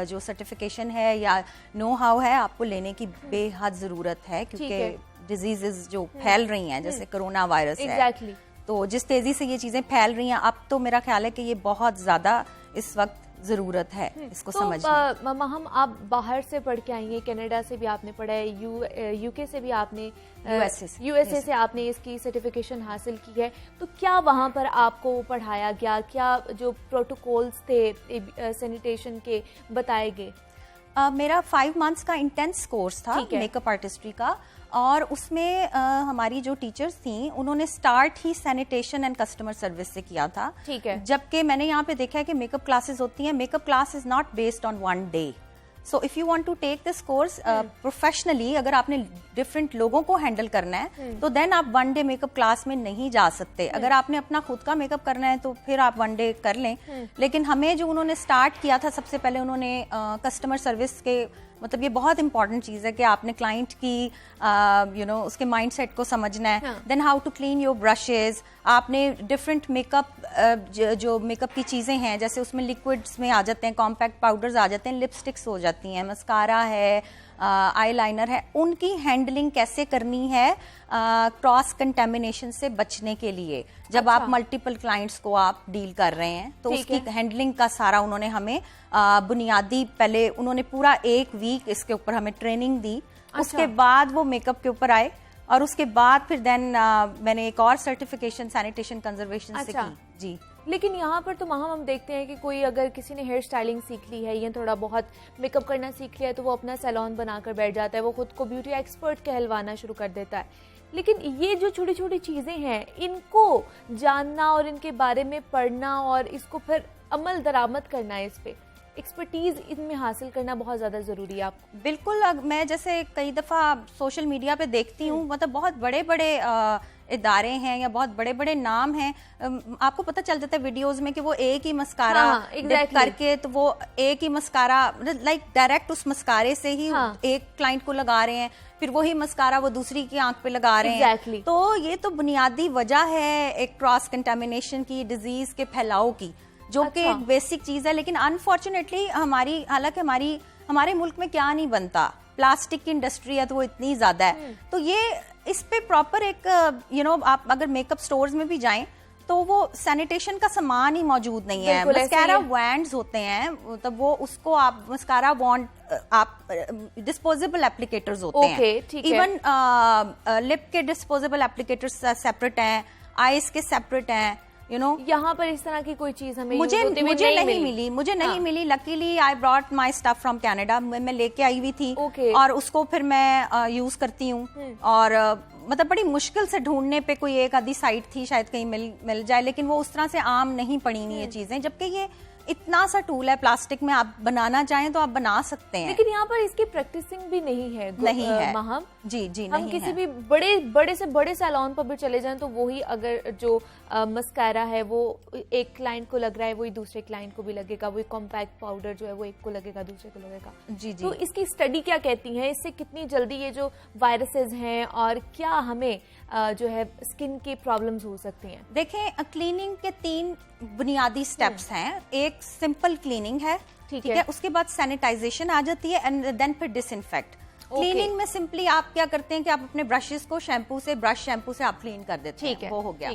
जो सर्टिफिकेशन है या नो हाउ है आपको लेने की बेहद ज़रूरत है, क्योंकि डिजीजेस जो फैल रही हैं जैसे कोरोना वायरस exactly. है, तो जिस तेजी से ये चीजें फैल रही हैं अब तो मेरा ख्याल है कि ये बहुत ज्यादा इस वक्त जरूरत है इसको समझने। हम आप बाहर से पढ़ के आई हैं, कनाडा से भी आपने पढ़ा है, यूके से भी आपने, यूएसए से आपने इसकी सर्टिफिकेशन हासिल की है, तो क्या वहाँ पर आपको पढ़ाया गया, क्या जो प्रोटोकॉल्स थे सैनिटेशन के बताए गए? मेरा 5 मंथ्स का इंटेंस कोर्स था मेकअप आर्टिस्ट्री का, और उसमें हमारी जो टीचर्स थी उन्होंने start he sanitation and customer service से किया था। ठीक है। जबकि मैंने यहाँ पे देखा है कि मेकअप क्लासेस होती हैं, makeup class is not based on one day, so if you want to take this course professionally, अगर आपने डिफरेंट लोगों को हैंडल करना है तो देन आप वन डे मेकअप क्लास में नहीं जा सकते। अगर आपने अपना खुद का मेकअप करना है तो फिर आप वन डे कर लें, लेकिन हमें जो उन्होंने स्टार्ट किया था सबसे पहले उन्होंने कस्टमर सर्विस के, मतलब ये बहुत इंपॉर्टेंट चीज़ है कि आपने क्लाइंट की उसके माइंडसेट को समझना है, then how to clean your brushes, आपने डिफरेंट मेकअप जो मेकअप की चीज़ें हैं जैसे उसमें लिक्विड्स में आ जाते हैं, कॉम्पैक्ट पाउडर्स आ जाते हैं, लिपस्टिक्स हो जाती हैं, मस्कारा है, आईलाइनर है, उनकी हैंडलिंग कैसे करनी है क्रॉस कंटेमिनेशन से बचने के लिए। जब आप मल्टीपल क्लाइंट्स को आप डील कर रहे हैं तो उसकी हैंडलिंग का सारा उन्होंने हमें बुनियादी, पहले उन्होंने पूरा 1 वीक इसके ऊपर हमें ट्रेनिंग दी। उसके बाद वो मेकअप के ऊपर आए और उसके बाद फिर देन मैंने एक और सर्टिफिकेशन सैनिटेशन कंजर्वेशन से की। जी, लेकिन यहाँ पर तो हम देखते हैं कि कोई अगर किसी ने हेयर स्टाइलिंग सीख ली है या थोड़ा बहुत मेकअप करना सीख लिया है तो वो अपना सैलून बनाकर बैठ जाता है, वो खुद को ब्यूटी एक्सपर्ट कहलवाना शुरू कर देता है। लेकिन ये जो छोटी छोटी चीज़ें हैं इनको जानना और इनके बारे में पढ़ना और इसको फिर अमल दरामद करना है, इस पे एक्सपर्टीज इनमें हासिल करना बहुत ज़्यादा ज़रूरी है आपको। बिल्कुल, मैं जैसे कई दफ़ा सोशल मीडिया पे देखती हूँ, मतलब बहुत बड़े बड़े इदारे हैं या बहुत बड़े बड़े नाम हैं, आपको पता चल जाता है वीडियोस में कि वो एक ही मस्कारा करके, तो वो एक ही मस्कारा लाइक डायरेक्ट उस मस्कारे से ही एक क्लाइंट को लगा रहे हैं, फिर वही मस्कारा वो दूसरी की आंख पे लगा रहे हैं। तो ये तो बुनियादी वजह है एक क्रॉस कंटेमिनेशन की, डिजीज के फैलाव की, जो कि एक बेसिक चीज है। लेकिन अनफॉर्चुनेटली हालांकि हमारे मुल्क में क्या नहीं बनता, प्लास्टिक की इंडस्ट्री है तो वो इतनी ज्यादा है, तो ये इस पे प्रॉपर एक आप अगर मेकअप स्टोर्स में भी जाएं तो वो सैनिटेशन का सामान ही मौजूद नहीं है। मस्कारा वैंड्स होते हैं, मतलब वो उसको आप मस्कारा वॉन्ड आप डिस्पोजेबल एप्लीकेटर्स होते हैं, इवन लिप के डिस्पोजेबल एप्लीकेटर्स सेपरेट हैं, आईज के सेपरेट हैं, यहाँ पर इस तरह की कोई चीज हमें मुझे नहीं मिली। Luckily I brought my stuff from Canada, मैं लेके आई हुई थी और उसको फिर मैं यूज करती हूँ। और मतलब बड़ी मुश्किल से ढूंढने पे कोई एक आधी साइट थी, शायद कहीं मिल जाए, लेकिन वो उस तरह से आम नहीं पड़ी हुई ये चीजें, जबकि ये इतना सा टूल है प्लास्टिक में, आप बनाना चाहें तो आप बना सकते हैं। लेकिन यहाँ पर इसकी प्रैक्टिसिंग भी नहीं है। महम जी हम किसी भी बड़े से बड़े सैलून पर भी चले जाएं तो वही अगर जो मस्कारा है वो एक क्लाइंट को लग रहा है वही दूसरे क्लाइंट को भी लगेगा, वही कॉम्पैक्ट पाउडर जो है वो एक को लगेगा दूसरे को लगेगा। जी। तो इसकी स्टडी क्या कहती है, इससे कितनी जल्दी ये जो वायरसेस हैं और क्या हमें जो है स्किन की प्रॉब्लम्स हो सकती हैं? देखें, क्लीनिंग के 3 बुनियादी स्टेप्स हैं। एक सिंपल क्लीनिंग है, ठीक है, उसके बाद सैनिटाइजेशन आ जाती है एंड देन फिर डिसइंफेक्ट। क्लीनिंग में सिंपली आप क्या करते हैं कि आप अपने ब्रशेस को ब्रश शैम्पू से आप क्लीन कर देते हैं, वो हो गया।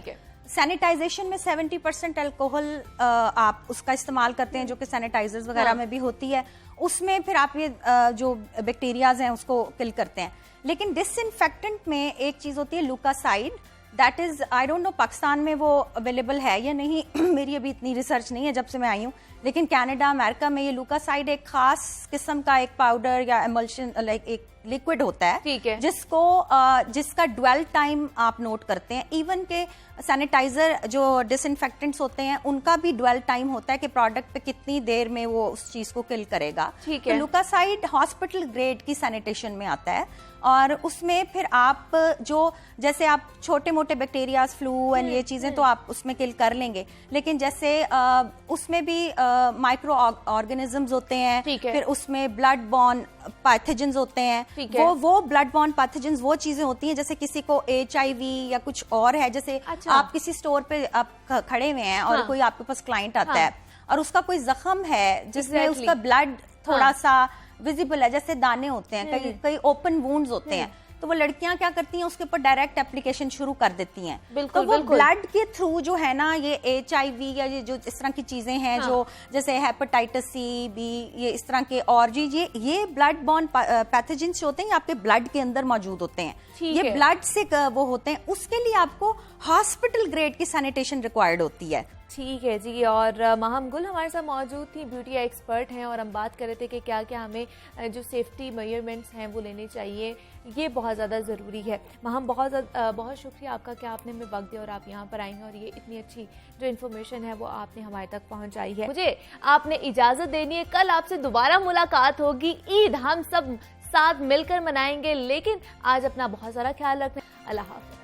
सैनिटाइजेशन में 70% अल्कोहल आप उसका इस्तेमाल करते हैं, जो कि सैनिटाइजर्स वगैरह में भी होती है, उसमें फिर आप ये जो बैक्टीरियाज हैं उसको किल करते हैं। लेकिन डिसइंफेक्टेंट में एक चीज होती है लुकासाइड, that is I don't know Pakistan में वो अवेलेबल है या नहीं, मेरी अभी इतनी रिसर्च नहीं है जब से मैं आई हूँ, लेकिन कनाडा अमेरिका में ये लुकासाइड एक खास किस्म का एक पाउडर या एमल्शन लाइक एक लिक्विड होता है, ठीक है, जिसका ड्वेल टाइम आप नोट करते हैं। इवन के सैनिटाइजर जो डिसइंफेक्टेंट्स होते हैं उनका भी ड्वेल टाइम होता है कि प्रोडक्ट पे कितनी देर में वो उस चीज को किल करेगा। ठीक है। तो लुकासाइड हॉस्पिटल ग्रेड की सैनिटेशन में आता है और उसमें फिर आप जो जैसे आप छोटे मोटे बैक्टीरियाज, फ्लू एंड ये चीजें तो आप उसमें किल कर लेंगे, लेकिन जैसे उसमें भी माइक्रो ऑर्गेनिजम्स होते हैं, फिर उसमें ब्लड बॉर्न पैथोजेंस होते हैं। वो ब्लड बॉर्न पैथोजेंस वो चीजें होती हैं जैसे किसी को HIV या कुछ और है, जैसे आप किसी स्टोर पे आप खड़े हुए हैं और कोई आपके पास क्लाइंट आता है और उसका कोई जख्म है जिसमें उसका ब्लड थोड़ा सा विजिबल है, जैसे दाने होते हैं, कई ओपन वुंड्स होते हैं, तो वो लड़कियां क्या करती हैं उसके ऊपर डायरेक्ट एप्लीकेशन शुरू कर देती हैं। तो वो ब्लड के थ्रू जो है ना ये HIV या ये जो इस तरह की चीजें हैं जो जैसे हेपेटाइटिस C, B, ये इस तरह के और जी ये ब्लड बॉर्न पैथोजेंस होते हैं, ये आपके ब्लड के अंदर मौजूद होते हैं, ये ब्लड से वो होते हैं। उसके लिए आपको हॉस्पिटल ग्रेड की सैनिटेशन रिक्वायर्ड होती है। ठीक है जी। और महम गुल हमारे साथ मौजूद थी, ब्यूटी एक्सपर्ट हैं, और हम बात कर रहे थे कि क्या क्या हमें जो सेफ्टी मेजरमेंट्स हैं वो लेने चाहिए, ये बहुत ज़्यादा ज़रूरी है। महम बहुत शुक्रिया आपका कि आपने हमें वक्त दिया और आप यहाँ पर आई हैं और ये इतनी अच्छी जो इन्फॉर्मेशन है वो आपने हमारे तक पहुँचाई है। मुझे आपने इजाज़त देनी है, कल आपसे दोबारा मुलाकात होगी, ईद हम सब साथ मिलकर मनाएंगे, लेकिन आज अपना बहुत सारा ख्याल रखना। अल्लाह हाफ़िज़।